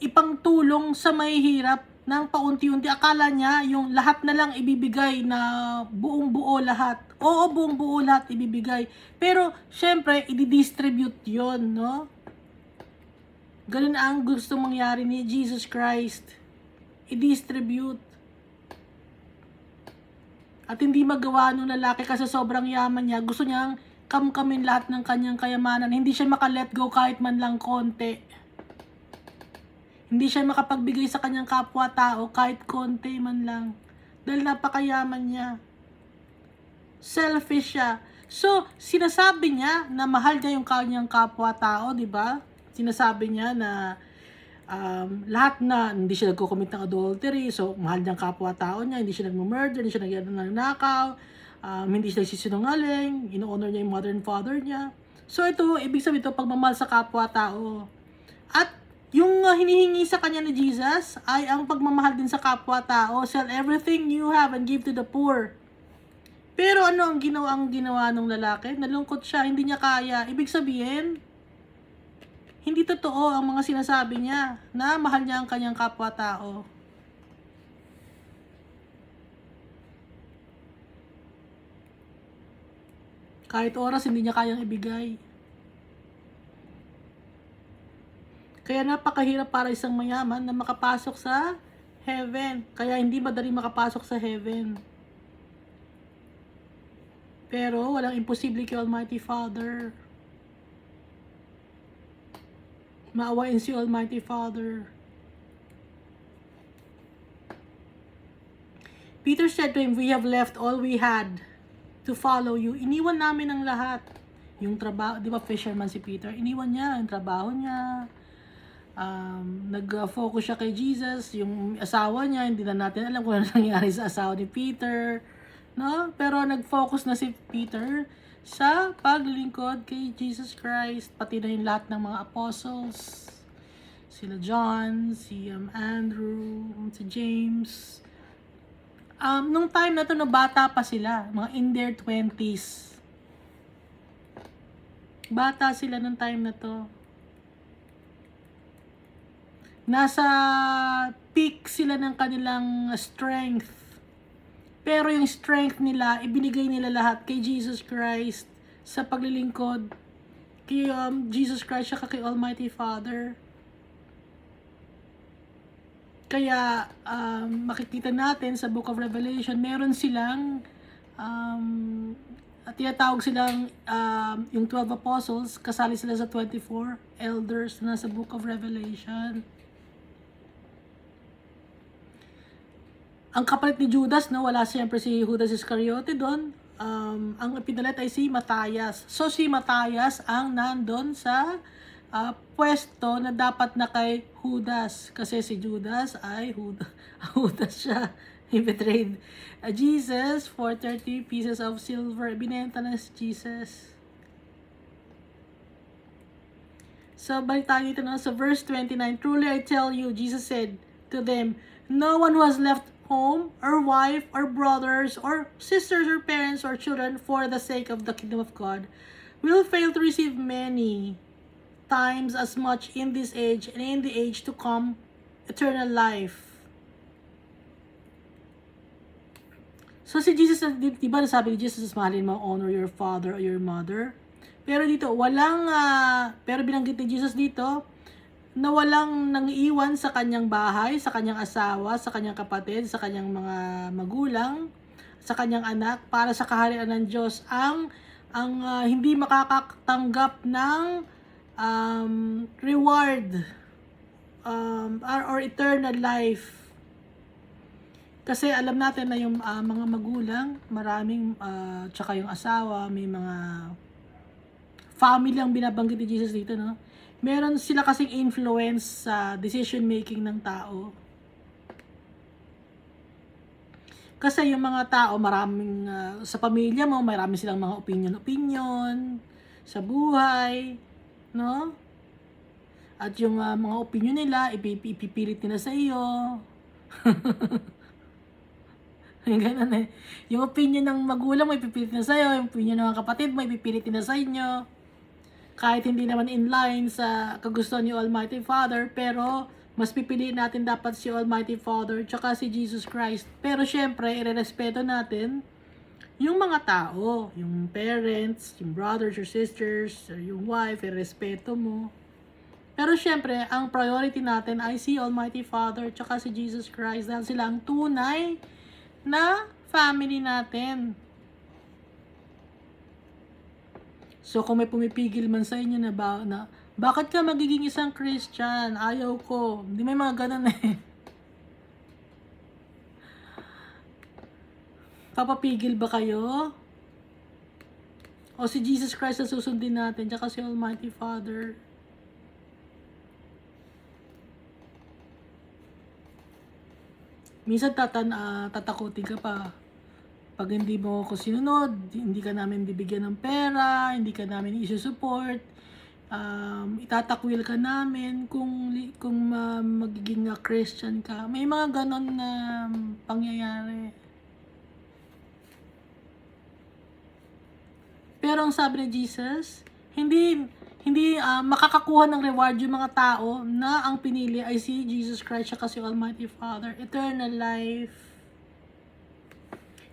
ipangtulong sa mahihirap ng paunti-unti. Akala niya yung lahat na lang ibibigay na buong-buo lahat. Oo, buong-buo lahat ibibigay. Pero syempre i-distribute 'yon, no? Ganun ang gusto mangyari ni Jesus Christ. I-distribute. At hindi magawa nung lalaki kasi sobrang yaman niya. Gusto niyang kamkamin lahat ng kanyang kayamanan. Hindi siya maka-let go kahit man lang konti. Hindi siya makapagbigay sa kanyang kapwa-tao kahit konti man lang. Dahil napakayaman niya. Selfish siya. So, sinasabi niya na mahal niya yung kanyang kapwa-tao, di ba? Sinasabi niya na lahat na hindi siya nagko-commit ng adultery, so mahal niyang kapwa-tao niya, hindi siya nagmo-murder, hindi siya nagnanakaw, hindi siya nagsisinungaling, ino-honor niya yung mother and father niya. So ito, ibig sabihin ito, pagmamahal sa kapwa-tao. At yung hinihingi sa kanya ni Jesus ay ang pagmamahal din sa kapwa-tao. Sell everything you have and give to the poor. Pero ano ang ginawa ng lalaki? Nalungkot siya, hindi niya kaya. Ibig sabihin, hindi totoo ang mga sinasabi niya na mahal niya ang kanyang kapwa-tao. Kahit oras, hindi niya kayang ibigay. Kaya napakahirap para isang mayaman na makapasok sa heaven. Kaya hindi madali makapasok sa heaven. Pero walang imposible kay Almighty Father. Maawain si Almighty Father. Peter said to him, "We have left all we had to follow you." Iniwan namin ang lahat. Yung trabaho, di ba fisherman si Peter? Iniwan niya yung trabaho niya. Nag-focus siya kay Jesus. Yung asawa niya, hindi na natin alam kung ano nangyari sa asawa ni Peter. No? Pero nag-focus na si Peter sa paglingkod kay Jesus Christ. Pati na yung lahat ng mga apostles. Sila John, si Andrew, si James. Nung time na to, no, bata pa sila, mga in their 20s. Bata sila nung time na to. Nasa peak sila ng kanilang strength. Pero yung strength nila, ibinigay nila lahat kay Jesus Christ sa paglilingkod kay Jesus Christ at kay Almighty Father. Kaya makikita natin sa Book of Revelation, meron silang tinatawag silang yung 12 apostles, kasali sila sa 24 elders na sa Book of Revelation. Ang kapalit ni Judas, no, wala siyempre si Judas Iscariote doon. Ang pinalit ay si Matthias. So si Matthias ang nandun sa pwesto na dapat na kay Judas. Kasi si Judas ay Judas siya. He betrayed Jesus for 30 pieces of silver. Binenta na si Jesus. So, balik tayo dito na sa verse 29. "Truly I tell you," Jesus said to them, "no one who has left home, or wife, or brothers, or sisters, or parents, or children for the sake of the kingdom of God will fail to receive many times as much in this age and in the age to come eternal life." So si Jesus, di ba nasabi ni Jesus, mahalin mo, honor your father or your mother. Pero dito, pero binanggit ni Jesus dito, na walang nangiiwan sa kanyang bahay, sa kanyang asawa, sa kanyang kapatid, sa kanyang mga magulang, sa kanyang anak, para sa kaharian ng Diyos, ang hindi makakatanggap ng reward or eternal life. Kasi alam natin na yung mga magulang, maraming, tsaka yung asawa, may mga family ang binabanggit ni Jesus dito, no? Meron sila kasing influence sa decision making ng tao. Kasi yung mga tao, maraming, sa pamilya mo, marami silang mga opinion sa buhay, no? At yung mga opinion nila, ipipilit nila sa iyo. Ganun eh. Yung opinion ng magulang mo, ipipilit na sa'yo. Yung opinion ng mga kapatid mo, ipipilit na sa inyo. Kahit hindi naman in line sa kagustuhan ni Almighty Father, pero mas pipiliin natin dapat si Almighty Father tsaka si Jesus Christ. Pero syempre, irerespeto natin yung mga tao, yung parents, yung brothers or sisters, or yung wife, irerespeto mo. Pero syempre, ang priority natin ay si Almighty Father tsaka si Jesus Christ dahil sila ang tunay na family natin. So kung may pumipigil man sa inyo na bakit ka magiging isang Christian? Ayaw ko. Hindi, may mga ganun eh. Papapigil ba kayo? O si Jesus Christ na susundin natin, tsaka si Almighty Father? Minsan tatakutin ka pa. Pag hindi mo ako sinunod, hindi ka namin bibigyan ng pera, hindi ka namin isusupport, itatakwil ka namin kung magiging Christian ka. May mga ganon na pangyayari. Pero ang sabi ni Jesus, Hindi makakakuha ng reward yung mga tao na ang pinili ay si Jesus Christ siya kasi Almighty Father. Eternal life.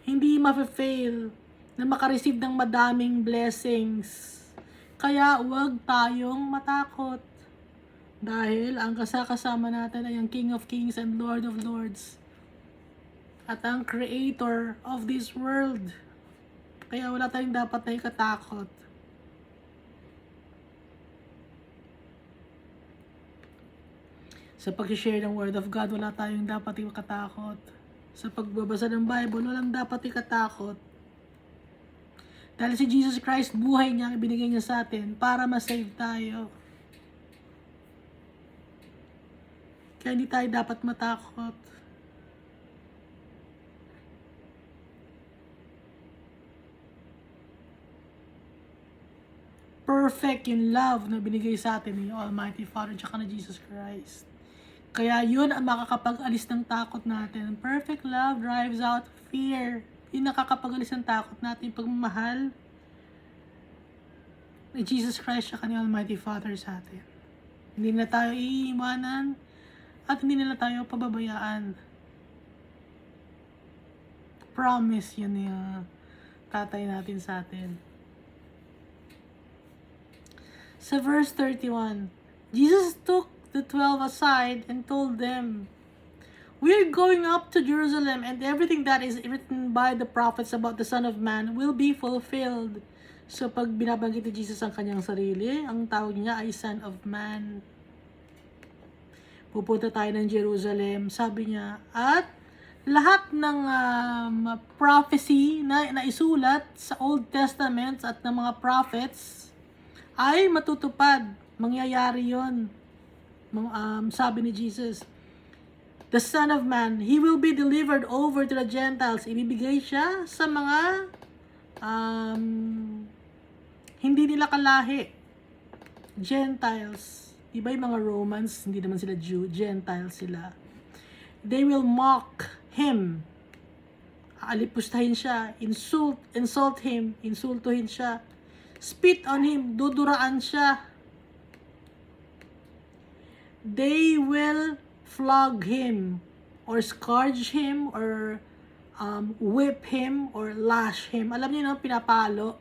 Hindi mafe-fail na makareceive ng madaming blessings. Kaya huwag tayong matakot. Dahil ang kasama natin ay ang King of Kings and Lord of Lords. At ang Creator of this world. Kaya wala tayong dapat na ikatakot. Sa pag-share ng Word of God, wala tayong dapat ikatakot. Sa pagbabasa ng Bible, walang dapat ikatakot. Dahil si Jesus Christ, buhay niya, ibinigay niya sa atin para ma-save tayo. Kaya hindi tayo dapat matakot. Perfect yung love na binigay sa atin ni Almighty Father at na Jesus Christ. Kaya yun ang makakapag-alis ng takot natin. Perfect love drives out fear. Yun nakakapag-alis ng takot natin, pagmamahal ni Jesus Christ at ni Almighty Father sa atin. Hindi na tayo iiwanan at hindi nila tayo pababayaan. Promise yun yung tatay natin sa atin. Sa verse 31, Jesus took the 12 aside and told them, "We're going up to Jerusalem, and everything that is written by the prophets about the Son of Man will be fulfilled." So pag binabanggit ni Jesus ang kanyang sarili, ang tawag niya ay Son of Man. Pupunta tayo ng Jerusalem, sabi niya, at lahat ng prophecy na isulat sa Old Testament at ng mga prophets ay matutupad. Mangyayari yon. Sabi ni Jesus, the Son of Man, He will be delivered over to the Gentiles. Ibibigay siya sa mga hindi nila kalahi. Gentiles. Diba yung mga Romans, hindi naman sila Jew, Gentiles sila. They will mock Him. Aalipustahin siya, insult Him, insultuhin siya. Spit on Him, duduraan siya. They will flog Him, or scourge Him, or whip Him, or lash Him. Alam niyo na, pinapalo.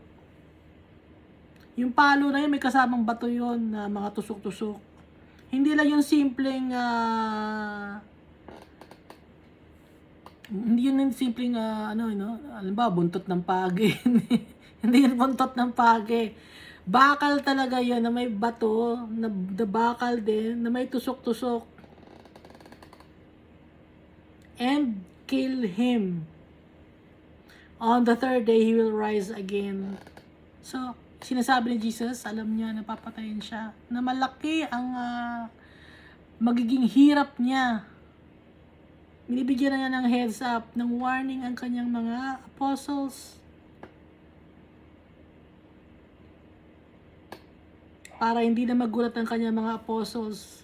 Yung palo na yun, may kasamang bato yun, na mga tusok-tusok. Hindi lang yung simpleng, hindi yun yung simpleng, alam ba, buntot ng pagi. Hindi yun buntot ng pagi. Bakal talaga yun, na may bato, na bakal din, na may tusok-tusok. And kill Him. On the third day, He will rise again. So, sinasabi ni Jesus, alam niya na papatayin siya, na malaki ang magiging hirap niya. Binibigyan na niya ng heads up, ng warning ang kanyang mga apostles. Para hindi na magulat ang kanyang mga apostles.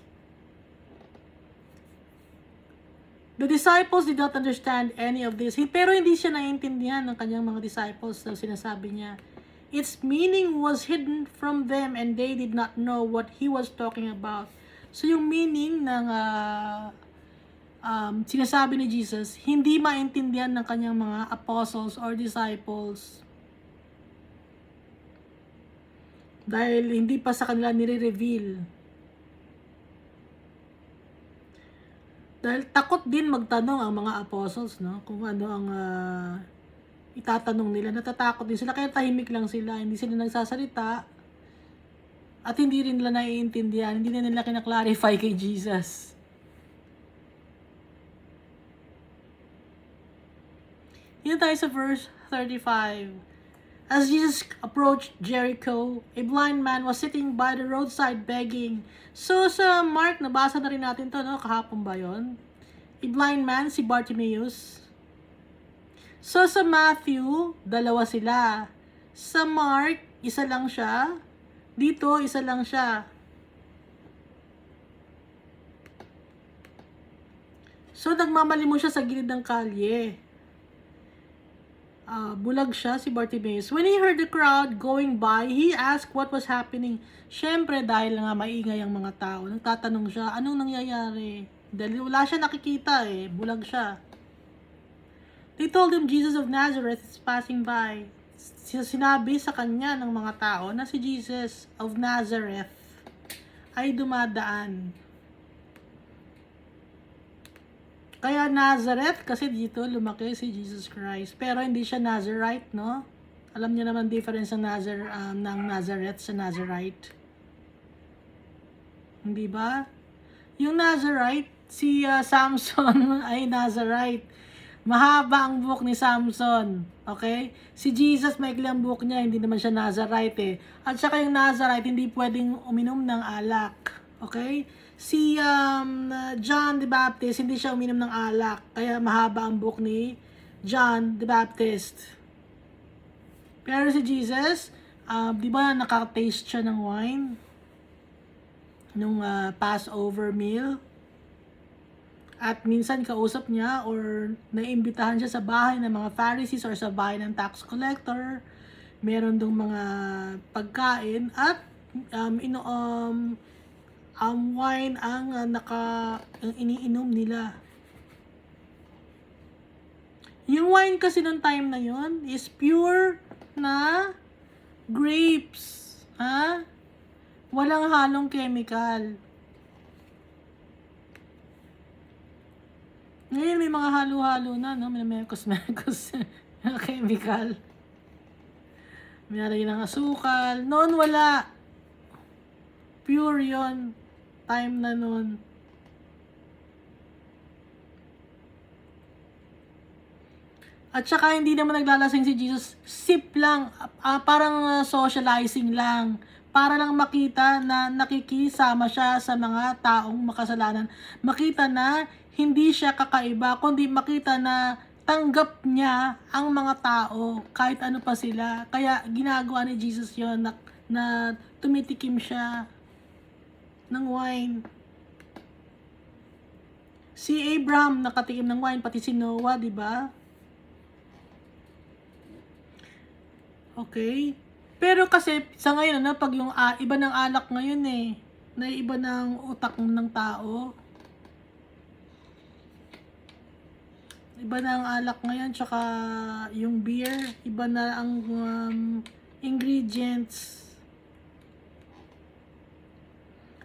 The disciples did not understand any of this. Pero hindi siya naiintindihan ng kanyang mga disciples na sinasabi niya. Its meaning was hidden from them and they did not know what He was talking about. So yung meaning ng sinasabi ni Jesus, hindi maintindihan ng kanyang mga apostles or disciples. Dahil hindi pa sa kanila nire-reveal. Dahil takot din magtanong ang mga apostles, no? Kung ano ang itatanong nila. Natatakot din sila, kaya tahimik lang sila. Hindi sila nagsasalita. At hindi rin nila naiintindihan. Hindi na nila kinaklarify kay Jesus. Yun tayo sa verse 35. As Jesus approached Jericho, a blind man was sitting by the roadside begging. So sa Mark, nabasa na rin natin to, no? Kahapon ba yun? A blind man, si Bartimaeus. So sa Matthew, dalawa sila. Sa Mark, isa lang siya. Dito, isa lang siya. So nagmamali mo siya sa gilid ng kalye. bulag siya, si Bartimaeus. When he heard the crowd going by, he asked what was happening. Siyempre, dahil nga maingay ang mga tao, nagtatanong siya, anong nangyayari? Dahil wala siya nakikita bulag siya. They told him Jesus of Nazareth is passing by. Sinabi sa kanya ng mga tao na si Jesus of Nazareth ay dumadaan. Kaya Nazareth, kasi dito lumaki si Jesus Christ. Pero hindi siya Nazarite, no? Alam niyo naman difference ng Nazareth sa Nazarite. Hindi ba? Yung Nazarite, si Samson ay Nazarite. Mahaba ang buhok ni Samson. Okay? Si Jesus, maikli ang buhok niya, hindi naman siya Nazarite At saka yung Nazarite, hindi pwedeng uminom ng alak. Okay? Si John the Baptist, hindi siya uminom ng alak. Kaya mahaba ang buhok ni John the Baptist. Pero si Jesus, di ba nakataste siya ng wine? Nung Passover meal. At minsan kausap niya or naimbitahan siya sa bahay ng mga Pharisees or sa bahay ng tax collector. Meron dong mga pagkain at wine ang iniinom nila. Yung wine kasi ng time na yon is pure na grapes. Walang halong chemical. Ngayon may mga halo-halo na, no? May mekos-mekos na chemical. May rin ng asukal. Noon wala. Pure yon. Time na noon. At saka hindi naman naglalasing si Jesus. Sip lang. Parang socializing lang. Para lang makita na nakikisama siya sa mga taong makasalanan. Makita na hindi siya kakaiba, kundi makita na tanggap niya ang mga tao kahit ano pa sila. Kaya ginagawa ni Jesus yon na tumitikim siya ng wine. Si Abraham nakatikim ng wine, pati si Noah, di ba? Okay. Pero kasi sa ngayon, pag yung iba ng alak ngayon na iba ng utak ng tao. Iba na ang alak ngayon, tsaka yung beer, iba na ang ingredients.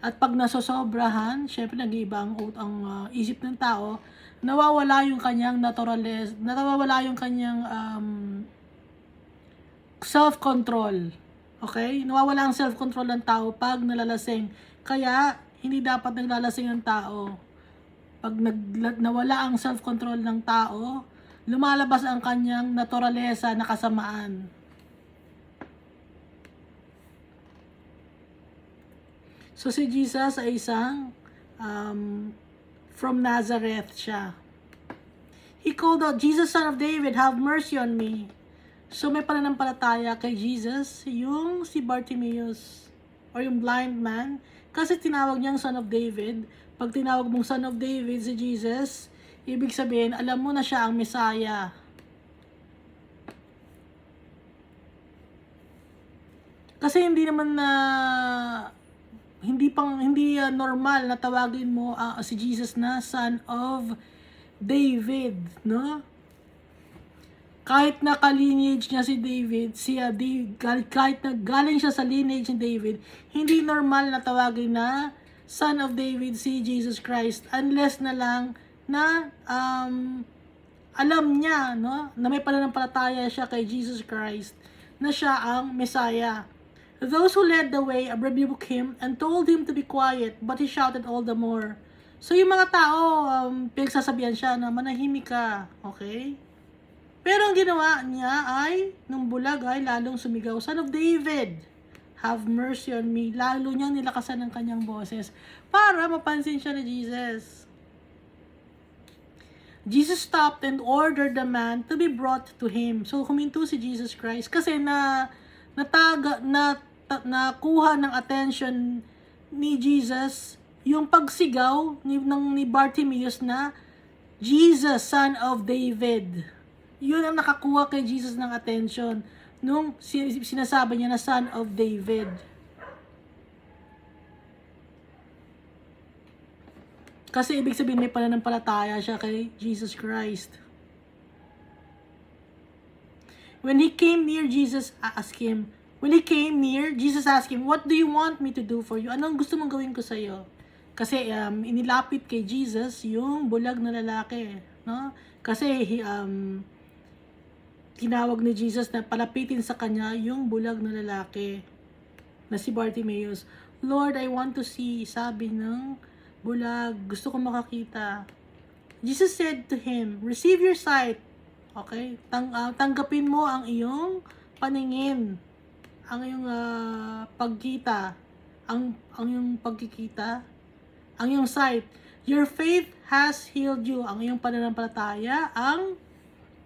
At pag nasosobrahan, syempre nag-iiba ang isip ng tao, nawawala yung kanyang nawawala yung kanyang self-control. Okay? Nawawala ang self-control ng tao pag nalalasing. Kaya, hindi dapat naglalasing ang tao. Pag nawala ang self-control ng tao, lumalabas ang kanyang naturalesa na kasamaan. So si Jesus ay isang from Nazareth siya. He called out, Jesus, Son of David, have mercy on me. So may pananampalataya kay Jesus, yung si Bartimaeus, or yung blind man, kasi tinawag niyang Son of David. Pag tinawag mong Son of David si Jesus, ibig sabihin, alam mo na siya ang Messiah. Kasi hindi naman hindi normal na tawagin mo si Jesus na Son of David, no? Kahit na ka-lineage niya si David, kahit na galing siya sa lineage ni David, hindi normal na tawagin na Son of David si Jesus Christ unless na lang na alam niya, no, na may pananampalataya siya kay Jesus Christ na siya ang Messiah. Those who led the way rebuked him and told him to be quiet, but he shouted all the more. So yung mga tao, pinagsasabihan siya na manahimik ka, okay? Pero ang ginawa niya ay, nung bulag ay lalong sumigaw, Son of David, have mercy on me. Lalo niyang nilakasan ng kanyang boses para mapansin siya ni Jesus. Jesus stopped and ordered the man to be brought to him. So huminto si Jesus Christ kasi nakuha ng attention ni Jesus yung pagsigaw ni Bartimaeus na Jesus, Son of David. Yun ang nakakuha kay Jesus ng attention nung sinasabi niya na Son of David. Kasi ibig sabihin may pananampalataya siya kay Jesus Christ. When he came near, Jesus asked him, Jesus asked him, "What do you want me to do for you?" Anong gusto mong gawin ko sa iyo? Kasi inilapit kay Jesus yung bulag na lalaki, no? Kasi tinawag ni Jesus na palapitin sa kanya yung bulag na lalaki na si Bartimaeus. "Lord, I want to see," sabi ng bulag, "gusto ko makakita." Jesus said to him, "Receive your sight." Okay? Tanggapin mo ang iyong paningin, ang iyong pagkita, ang iyong pagkikita, ang iyong sight. Your faith has healed you. Ang iyong pananampalataya ang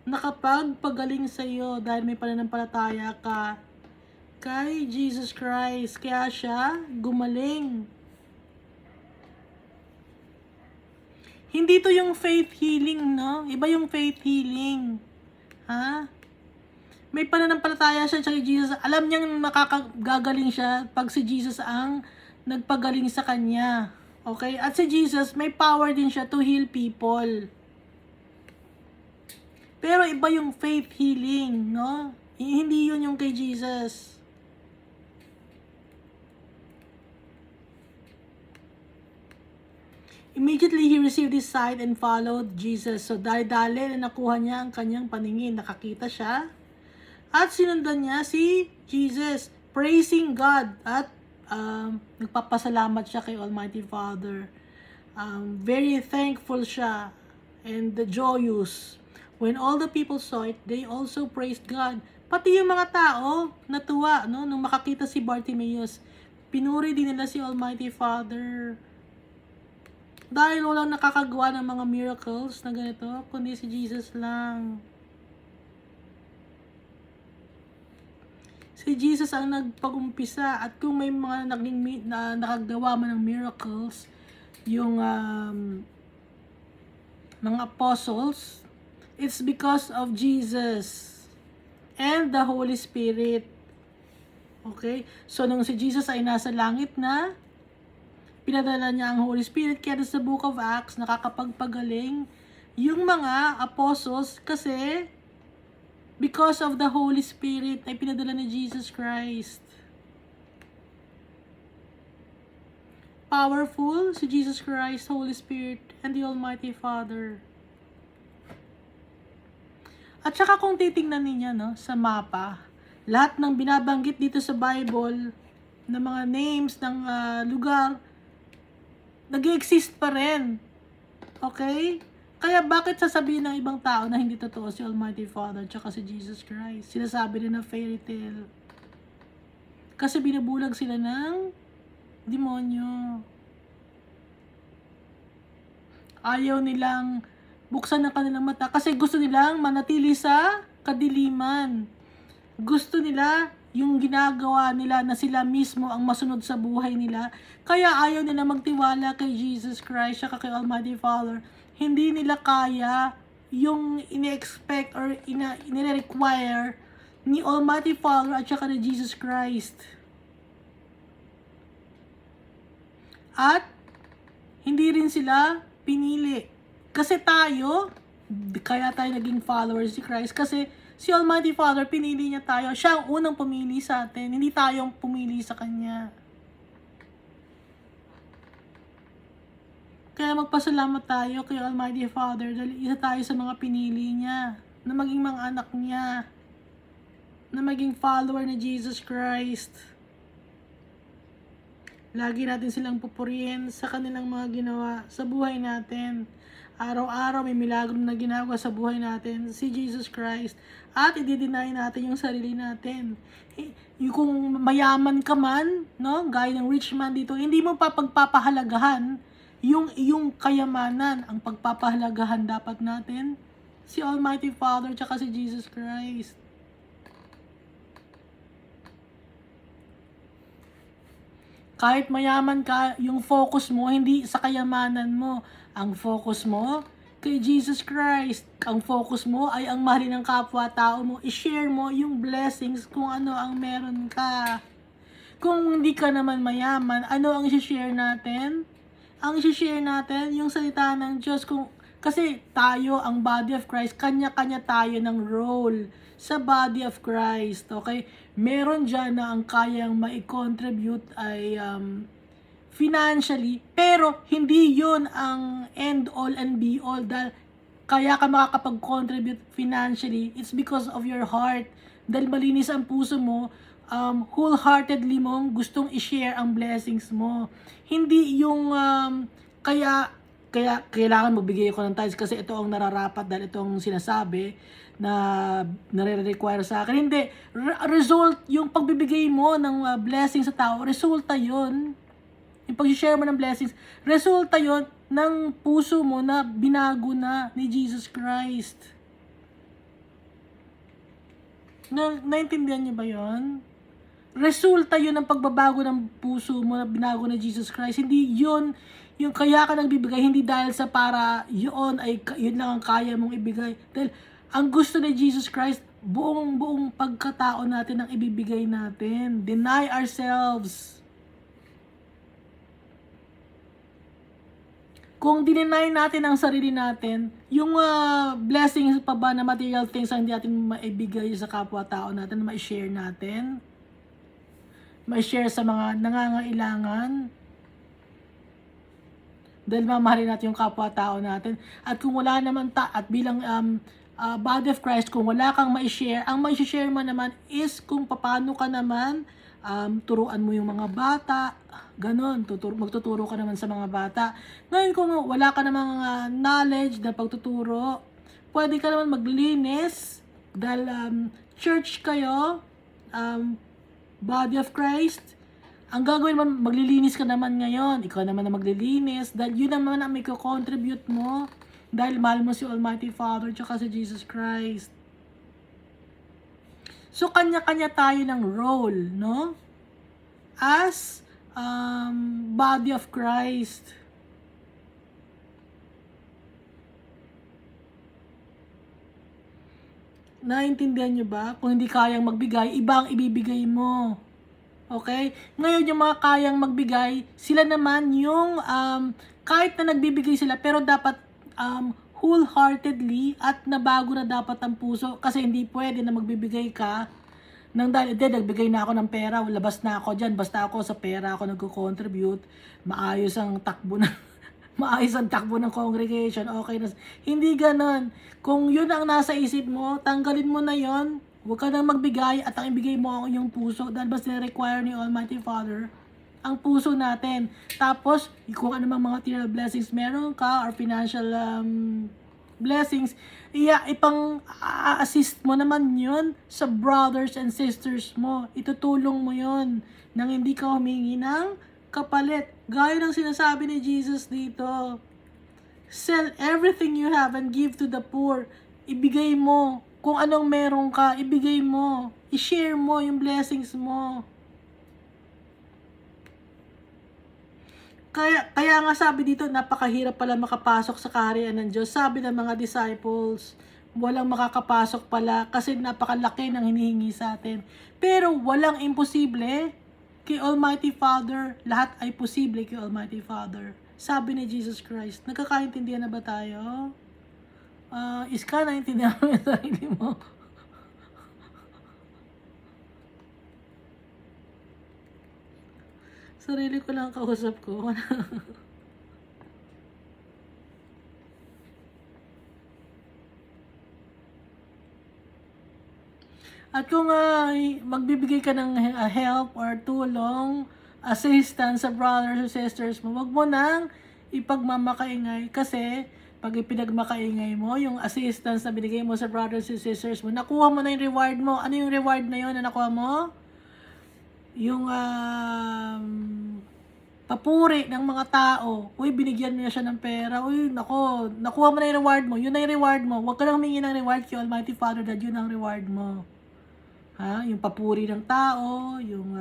nakapagpagaling sa iyo dahil may pananampalataya ka kay Jesus Christ. Kaya siya gumaling. Hindi to yung faith healing, no? Iba yung faith healing. Ha? May pananampalataya siya kay Jesus. Alam niyang makakagagaling siya pag si Jesus ang nagpagaling sa kanya. Okay? At si Jesus, may power din siya to heal people. Pero iba yung faith healing, no? Hindi yun yung kay Jesus. Immediately he received his sight and followed Jesus. So dali-dali na nakuha niya ang kanyang paningin. Nakakita siya. At sinundan niya si Jesus, praising God. At nagpapasalamat siya kay Almighty Father. Very thankful siya and joyous. When all the people saw it, they also praised God. Pati yung mga tao natuwa, no, nung makakita si Bartimaeus. Pinuri din nila si Almighty Father. Dahil walang nakakagawa ng mga miracles na ganito, kundi si Jesus lang. Si Jesus ang nagpag-umpisa, at kung may mga nakagawa man ng miracles, yung mga apostles, it's because of Jesus and the Holy Spirit. Okay? So, nung si Jesus ay nasa langit na, pinadala niya ang Holy Spirit, kaya sa Book of Acts, nakakapagpagaling yung mga apostles kasi because of the Holy Spirit ay pinadala ni Jesus Christ. Powerful si Jesus Christ, Holy Spirit, and the Almighty Father. At saka kung titingnan ninyo, no, sa mapa, lahat ng binabanggit dito sa Bible, na mga names ng lugar, nag-exist pa rin. Okay? Kaya bakit sasabihin ng ibang tao na hindi totoo si Almighty Father tsaka si Jesus Christ? Sinasabi rin na fairy tale. Kasi binubulag sila ng demonyo. Ayaw nilang buksan ang kanilang mata kasi gusto nilang manatili sa kadiliman. Gusto nila yung ginagawa nila na sila mismo ang masunod sa buhay nila. Kaya ayaw nila magtiwala kay Jesus Christ at kay Almighty Father. Hindi nila kaya yung ine-expect or ine-require ni Almighty Father at saka ni Jesus Christ. At hindi rin sila pinili. Kasi tayo, kaya tayo naging followers ni Christ kasi si Almighty Father, pinili niya tayo. Siya ang unang pumili sa atin. Hindi tayo ang pumili sa Kanya. Kaya magpasalamat tayo kay Almighty Father dahil isa tayo sa mga pinili niya na maging mga anak niya, na maging follower ni Jesus Christ. Lagi natin silang pupurihin sa kanilang mga ginawa sa buhay natin. Araw-araw may milagro na ginagawa sa buhay natin si Jesus Christ. At i-deny natin yung sarili natin. Yung kung mayaman ka man, no, gaya ng rich man dito, hindi mo pa pagpapahalagahan yung iyong kayamanan. Ang pagpapahalagahan dapat natin si Almighty Father tsaka si Jesus Christ. Kahit mayaman ka, yung focus mo hindi sa kayamanan mo. Ang focus mo, kay Jesus Christ. Ang focus mo ay ang mahalin ng kapwa-tao mo. I-share mo yung blessings kung ano ang meron ka. Kung hindi ka naman mayaman, ano ang i-share natin? Ang i-share natin, yung salita ng Diyos. Kasi tayo, ang body of Christ, kanya-kanya tayo ng role sa body of Christ. Okay? Meron dyan na ang kayang mai-contribute ay financially, pero hindi yun ang end all and be all. Dahil kaya ka makakapag-contribute financially, it's because of your heart. Dahil malinis ang puso mo, wholeheartedly mong gustong i-share ang blessings mo. Hindi yung kaya kailangan magbigay ako ng tithes kasi ito ang nararapat dahil ito ang sinasabi na nare-require sa akin. Hindi. Result, yung pagbibigay mo ng blessing sa tao, resulta yun. Yung pag-share mo ng blessings, resulta yon ng puso mo na binago na ni Jesus Christ. Naintindihan niyo ba yon? Resulta yon ng pagbabago ng puso mo na binago ni Jesus Christ. Hindi yon yung kaya ka nagbibigay, hindi dahil sa para yun lang ang kaya mong ibigay. Dahil ang gusto ni Jesus Christ, buong pagkatao natin ang ibibigay natin. Deny ourselves. Kung dininay natin ang sarili natin, yung blessings pa ba na material things ang hindi natin maibigay sa kapwa-tao natin, ma-share natin, ma-share sa mga nangangailangan, dahil mamahalin natin yung kapwa-tao natin. At kung wala naman at bilang body of Christ, kung wala kang ma-share, ang ma-share mo naman is kung paano ka naman turuan mo yung mga bata, ganon, magtuturo ka naman sa mga bata. Ngayon kung wala ka namang knowledge na pagtuturo, pwede ka naman maglinis dahil church kayo, body of Christ. Ang gagawin naman, maglilinis ka naman ngayon, ikaw naman na maglilinis, dahil yun naman ang may contribute mo, dahil mahal mo si Almighty Father tsaka si Jesus Christ. So, kanya-kanya tayo ng role, no? As body of Christ. Naintindihan nyo ba? Kung hindi kayang magbigay, ibang ibibigay mo. Okay? Ngayon, yung mga kayang magbigay, sila naman yung kahit na nagbibigay sila, pero dapat wholeheartedly at nabago na dapat ang puso kasi hindi pwede na magbibigay ka nang dahil nagbigay na ako ng pera, labas na ako dyan, basta ako sa pera ako nagko-contribute, maayos ang takbo ng congregation, okay na. Hindi ganon. Kung yun ang nasa isip mo, tanggalin mo na yon. Huwag ka nang magbigay at ang ibigay mo ang iyong puso dahil basta require ni Almighty Father ang puso natin. Tapos, kung ano mang material blessings meron ka or financial blessings, ipang-assist mo naman yun sa brothers and sisters mo. Itutulong mo yun nang hindi ka humingi ng kapalit. Gaya ng sinasabi ni Jesus dito, sell everything you have and give to the poor. Ibigay mo. Kung anong meron ka, ibigay mo. I-share mo yung blessings mo. Kaya nga sabi dito, napakahirap pala makapasok sa kaharian ng Diyos. Sabi ng mga disciples, walang makakapasok pala kasi napakalaki ng hinihingi sa atin. Pero walang imposible kay Almighty Father. Lahat ay posible kay Almighty Father. Sabi ni Jesus Christ. Nagkakaintindihan na ba tayo? Iska, naintindihan mo yung sarili mo? Sarili ko lang kausap ko. At kung magbibigay ka ng help or tulong, assistance sa brothers or sisters mo, wag mo nang ipagmamakaingay kasi pag ipinagmakaingay mo, yung assistance na binigay mo sa brothers and sisters mo, nakuha mo na yung reward mo. Ano yung reward na yun na nakuha mo? Yung papuri ng mga tao. Uy, binigyan mo na siya ng pera. Uy, nakuha mo na yung reward mo. Yun na yung reward mo. Huwag ka lang humingi ng reward kay Almighty Father that yun ang reward mo. Yung papuri ng tao, yung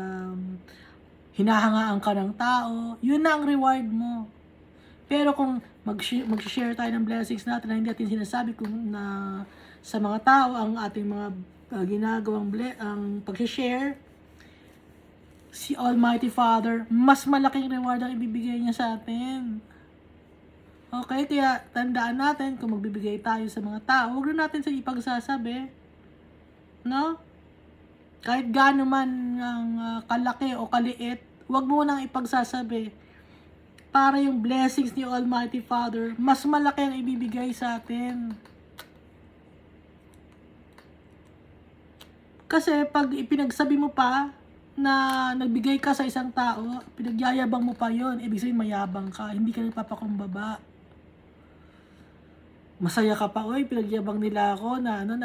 hinahangaan ka ng tao, yun na ang reward mo. Pero kung mag-share tayo ng blessings natin na hindi natin sinasabi kung na sa mga tao ang ating mga ginagawang ang pag-share, si Almighty Father, mas malaking reward ang ibibigay niya sa atin. Okay, kaya tandaan natin kung magbibigay tayo sa mga tao, huwag na natin sila ipagsasabi. No? Kahit gaano man ang kalaki o kaliit, huwag mo nang ipagsasabi. Para yung blessings ni Almighty Father, mas malaki ang ibibigay sa atin. Kasi pag ipinagsabi mo pa na nagbigay ka sa isang tao, pinagyayabang mo pa yon, ibig sabihin mayabang ka, hindi ka nagpapakumbaba. Masaya ka pa, oy, pinagyabang nila ako na na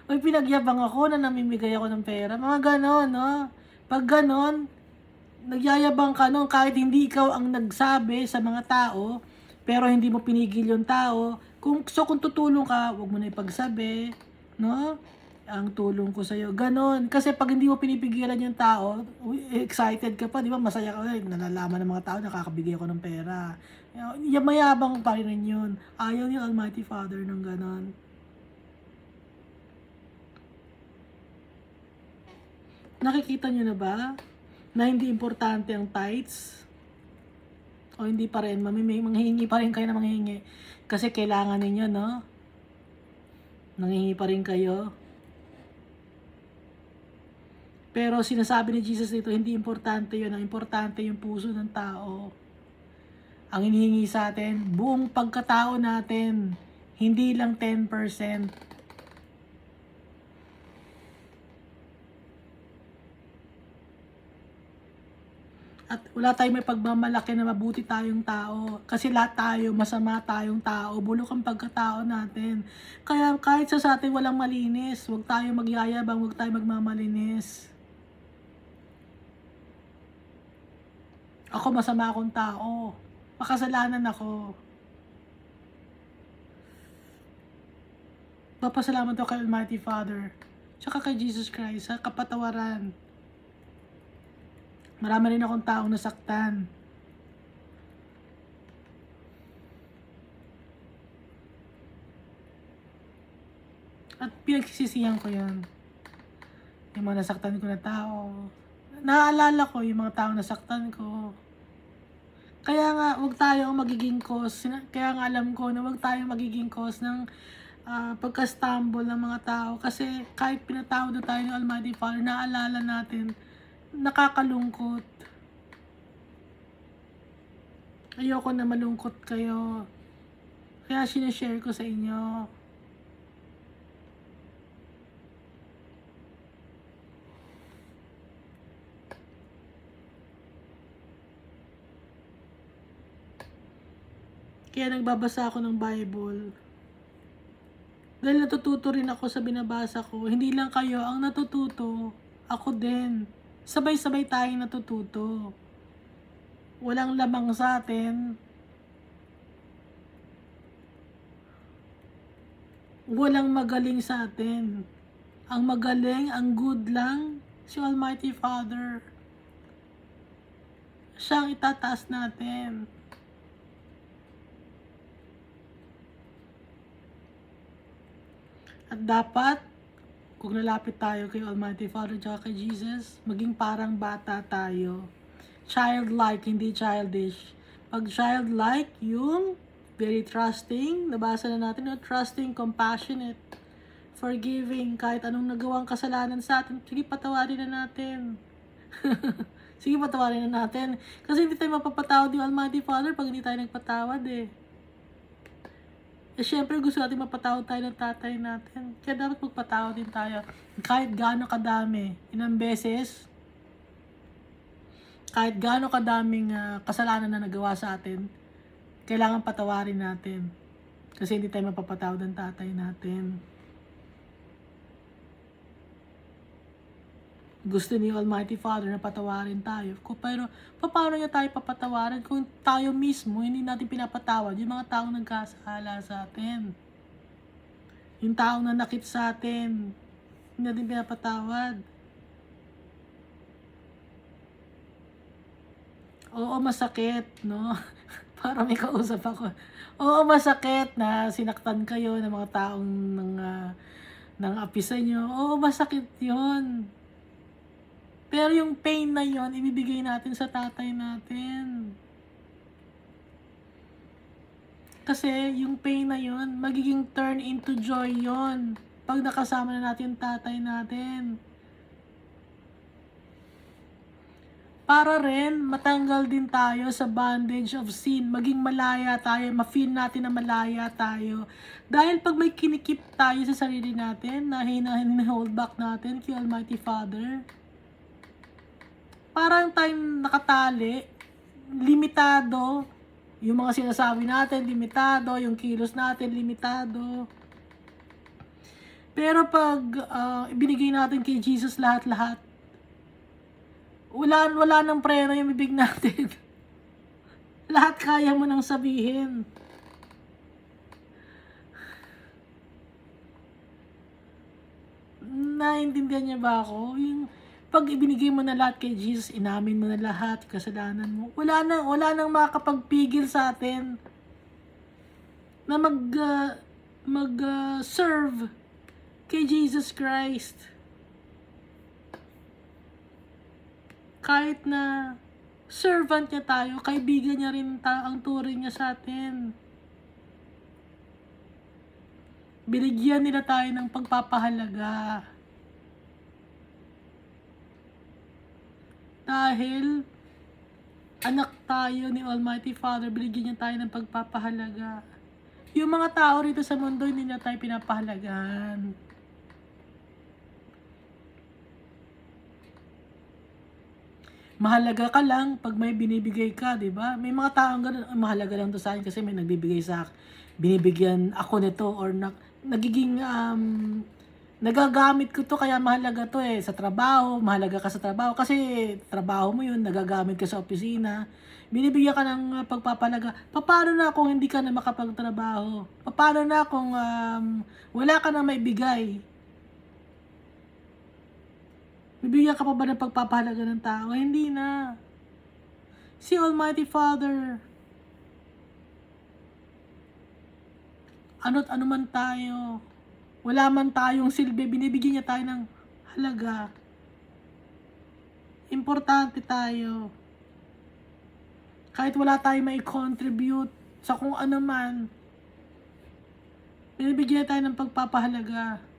oy, pinagyabang ako na namimigay ako ng pera. Mga ganon, no? Pag ganon, nagyayabang ka nun kahit hindi ikaw ang nagsabi sa mga tao, pero hindi mo pinigil yung tao. Kung tutulong ka, wag mo na ipagsabi, no? Ang tulong ko sa'yo. Ganon. Kasi pag hindi mo pinipigilan yung tao, excited ka pa, di ba? Masaya ka. Nalalaman ng mga tao, nakakabigay ako ng pera. Mayabang pa rin yun. Ayaw ni Almighty Father ng ganon. Nakikita nyo na ba? Na hindi importante ang tithes? O hindi pa rin? Manghihingi pa rin kayo na manghihingi. Kasi kailangan ninyo, no? Nanghihingi pa rin kayo. Pero sinasabi ni Jesus dito, hindi importante yun. Ang importante yung puso ng tao. Ang hinihingi sa atin, buong pagkatao natin. Hindi lang 10%. At wala tayong may pagmamalaki na mabuti tayong tao. Kasi lahat tayo, masama tayong tao. Bulok ang pagkatao natin. Kaya kahit sa atin walang malinis, huwag tayo magyayabang, huwag tayo magmamalinis. Ako masama akong tao. Makasalanan ako. Papasalamat ako kay Almighty Father. Tsaka kay Jesus Christ sa kapatawaran. Marami rin akong taong nasaktan. At pinagsisisihan ko yun. Yung mga nasaktan ko na tao. Naaalala ko yung mga taong nasaktan ko. Kaya nga, huwag tayo magiging cause. Kaya nga alam ko na huwag tayo magiging cause ng pagka-stumble ng mga tao. Kasi kahit pinatawad na tayo ng Almighty Father, naaalala natin, nakakalungkot. Ayoko na malungkot kayo. Kaya sinashare ko sa inyo. Kaya nagbabasa ako ng Bible. Dahil natututo rin ako sa binabasa ko. Hindi lang kayo ang natututo. Ako din. Sabay-sabay tayong natututo. Walang lamang sa atin. Walang magaling sa atin. Ang magaling, ang good lang, si Almighty Father. Siya ang itataas natin. At dapat, kung nalapit tayo kay Almighty Father at kay Jesus, maging parang bata tayo. Childlike, hindi childish. Pag childlike, yung very trusting, nabasa na natin, no? Trusting, compassionate, forgiving, kahit anong nagawang kasalanan sa atin, sige, patawarin na natin. Sige, patawarin na natin. Kasi hindi tayo mapapatawad yung Almighty Father pag hindi tayo nagpatawad eh. Syempre gusto natin mapatawad tayo ng tatay natin. Kaya dapat magpatawad din tayo. Kahit gaano kadami, ilang beses, kahit gaano kadaming kasalanan na nagawa sa atin, kailangan patawarin natin. Kasi hindi tayo mapapatawad ng tatay natin. Gusto ni Almighty Father na patawarin tayo. Pero paano niya tayo papatawarin kung tayo mismo hindi natin pinapatawad yung mga taong nagkasala sa atin? Yung taong nanakit sa atin, hindi natin pinapatawad. Oo, masakit, no? Para may kausap ako. Oo, masakit na sinaktan kayo ng mga taong ng api sa inyo. Oo, masakit yun. Pero yung pain na yun, ibibigay natin sa tatay natin. Kasi yung pain na yun, magiging turn into joy yun. Pag nakasama na natin yung tatay natin. Para rin matanggal din tayo sa bondage of sin. Maging malaya tayo, ma-feel natin na malaya tayo. Dahil pag may kinikip tayo sa sarili natin, na hina-hold back natin kay Almighty Father, parang tayong nakatali, limitado. Yung mga sinasabi natin, limitado. Yung kilos natin, limitado. Pero pag ibinigay natin kay Jesus lahat-lahat, wala nang preno yung bibig natin. Lahat kaya mo nang sabihin. Naintindihan niya ba ako? Yung pag ibinigay mo na lahat kay Jesus, inamin mo na lahat, kasalanan mo, wala nang makakapagpigil sa atin na serve kay Jesus Christ. Kahit na servant niya tayo, kaibigan niya rin ang turing niya sa atin. Binigyan nila tayo ng pagpapahalaga. Dahil anak tayo ni Almighty Father, binigyan niya tayo ng pagpapahalaga. Yung mga tao rito sa mundo, hindi na tayo pinapahalagahan. Mahalaga ka lang pag may binibigay ka, di ba? May mga taong ganun, mahalaga lang to sa akin kasi may nagbibigay sa akin. Binibigyan ako nito or nagiging nagagamit ko to kaya mahalaga to sa trabaho, mahalaga ka sa trabaho kasi trabaho mo yun, nagagamit ka sa opisina. Binibigyan ka ng pagpapalaga. Paano na kung hindi ka na makapagtrabaho? Paano na kung wala ka na maibigay? Bibigyan ka pa ba ng pagpapahalaga ng tao? Hindi na. Si Almighty Father, ano't ano man tayo, wala man tayong silbi, binibigyan niya tayo ng halaga. Importante tayo. Kahit wala tayong may contribute sa kung ano man, binibigyan tayo ng pagpapahalaga.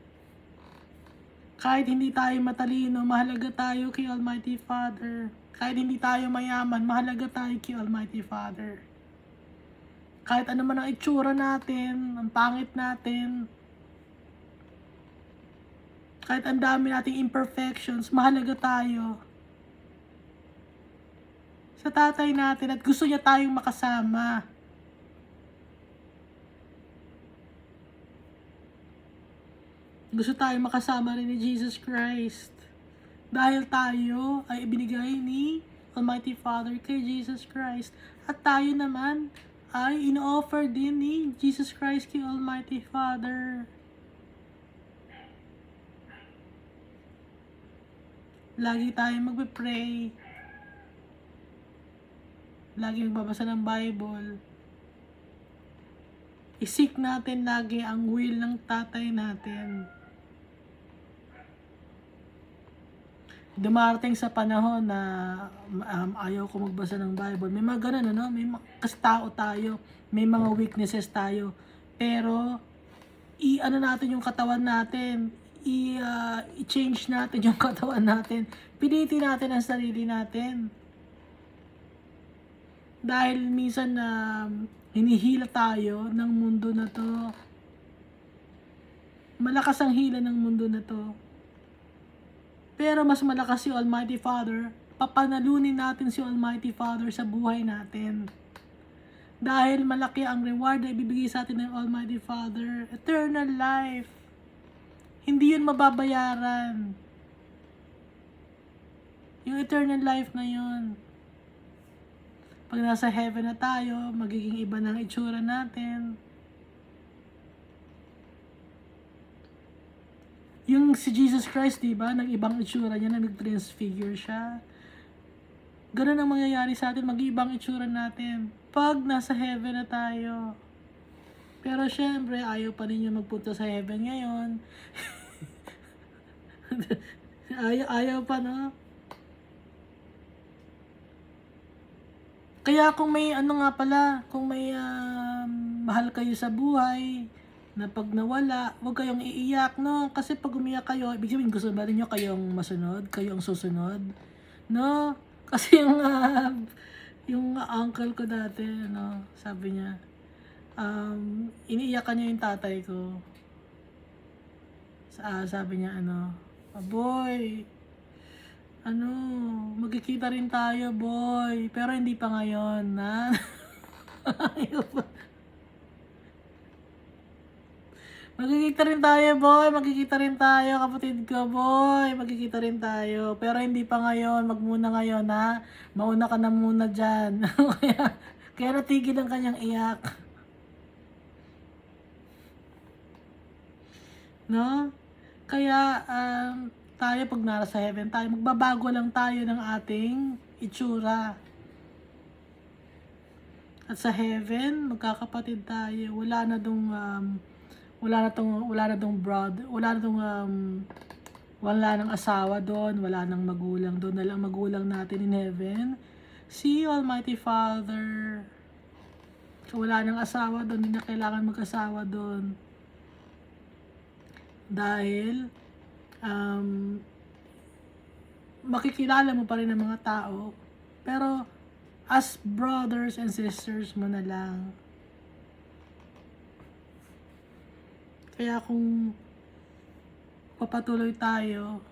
Kahit hindi tayo matalino, mahalaga tayo kay Almighty Father. Kahit hindi tayo mayaman, mahalaga tayo kay Almighty Father. Kahit ano man ang itsura natin, ang pangit natin, kahit ang dami nating imperfections, mahalaga tayo sa tatay natin at gusto niya tayong makasama. Gusto tayong makasama rin ni Jesus Christ. Dahil tayo ay ibinigay ni Almighty Father kay Jesus Christ. At tayo naman ay ino-offer din ni Jesus Christ kay Almighty Father. Lagi tayong magpe-pray. Lagi magbabasa ng Bible. Isik natin lagi ang will ng tatay natin. Dumarating sa panahon na ayaw ko magbasa ng Bible. May mga ganun, ano? Kasi tao tayo. May mga weaknesses tayo. Pero, ano natin yung katawan natin. I-change natin yung katawan natin. Pilitin natin ang sarili natin. Dahil minsan hinihila tayo ng mundo na to. Malakas ang hila ng mundo na to. Pero mas malakas si Almighty Father. Papanalunin natin si Almighty Father sa buhay natin. Dahil malaki ang reward na ibibigay sa atin ng Almighty Father. Eternal life. Hindi yun mababayaran. Yung eternal life na yun. Pag nasa heaven na tayo, magiging iba ng itsura natin. Yung si Jesus Christ, diba, nag-ibang itsura niya na nag-transfigure siya. Ganun ang mangyayari sa atin, mag-iibang itsura natin pag nasa heaven na tayo. Pero syempre, ayaw pa ninyo magpunta sa heaven ngayon. ayaw pa, no? Kaya kung may ano nga pala, kung may mahal kayo sa buhay, na pag nawala, huwag kayong iiyak, no? Kasi pag umiyak kayo, ibig sabihin gusto ba ninyo kayong masunod? Kayo ang susunod? No? Kasi yung uncle ko dati, no, sabi niya, iniiyakan niya yung tatay ko. Sabi niya, boy, magkikita rin tayo, boy. Pero hindi pa ngayon, na. Magkikita rin tayo, boy. Magkikita rin tayo, kapatid ko, boy. Magkikita rin tayo. Pero hindi pa ngayon. Magmuna ngayon, ha? Mauna ka na muna dyan. kaya natigil ang kanyang iyak. No? Kaya, tayo pag nasa heaven tayo, magbabago lang tayo ng ating itsura. At sa heaven, magkakapatid tayo. Wala na dong wala nang asawa doon, wala nang magulang doon, na lang magulang natin in heaven. Si Almighty Father. So, wala nang asawa doon, hindi na kailangan mag-asawa doon. Dahil, makikilala mo pa rin ang mga tao, pero as brothers and sisters mo na lang. Kaya kung papatuloy tayo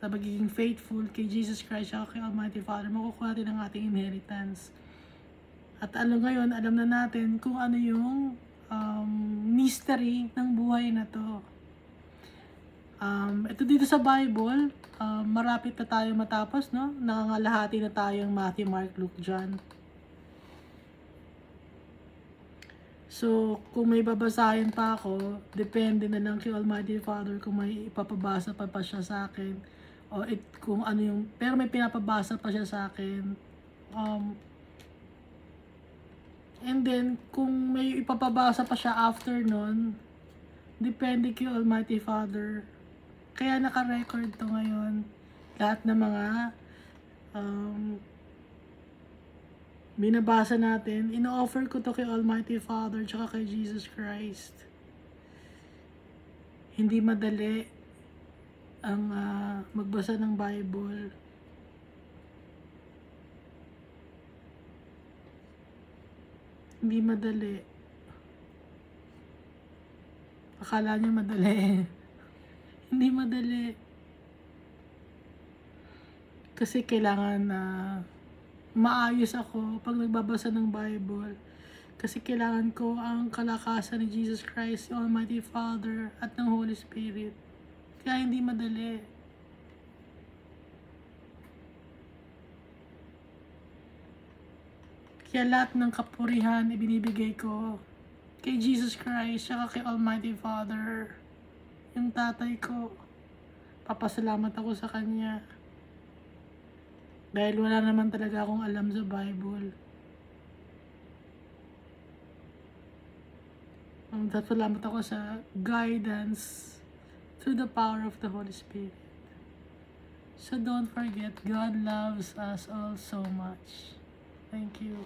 sa magiging faithful kay Jesus Christ at kay Almighty Father, makukuha natin ang ating inheritance. At ngayon, alam na natin kung ano yung mystery ng buhay na to. Ito dito sa Bible, marapit na tayo matapos, no? Nangangalahati na tayong Matthew, Mark, Luke, John. So, kung may babasahin pa ako, depende na lang kay Almighty Father kung may ipapabasa pa siya sa akin. O kung ano yung, pero may pinapabasa pa siya sa akin. And then, kung may ipapabasa pa siya after nun, depende kay Almighty Father. Kaya naka-record to ngayon. Lahat ng mga binabasa natin, ino-offer ko to kay Almighty Father tsaka kay Jesus Christ. Hindi madali ang magbasa ng Bible. Hindi madali. Akala niyo madali. Hindi madali. Kasi kailangan maayos ako pag nagbabasa ng Bible. Kasi kailangan ko ang kalakasan ni Jesus Christ, Almighty Father, at ng Holy Spirit. Kaya hindi madali. Kaya lahat ng kapurihan ibinibigay ko kay Jesus Christ, saka kay Almighty Father. Yung tatay ko, papasalamat ako sa kanya. Dahil wala naman talaga akong alam sa Bible. Salamat ako sa guidance through the power of the Holy Spirit. So don't forget, God loves us all so much. Thank you.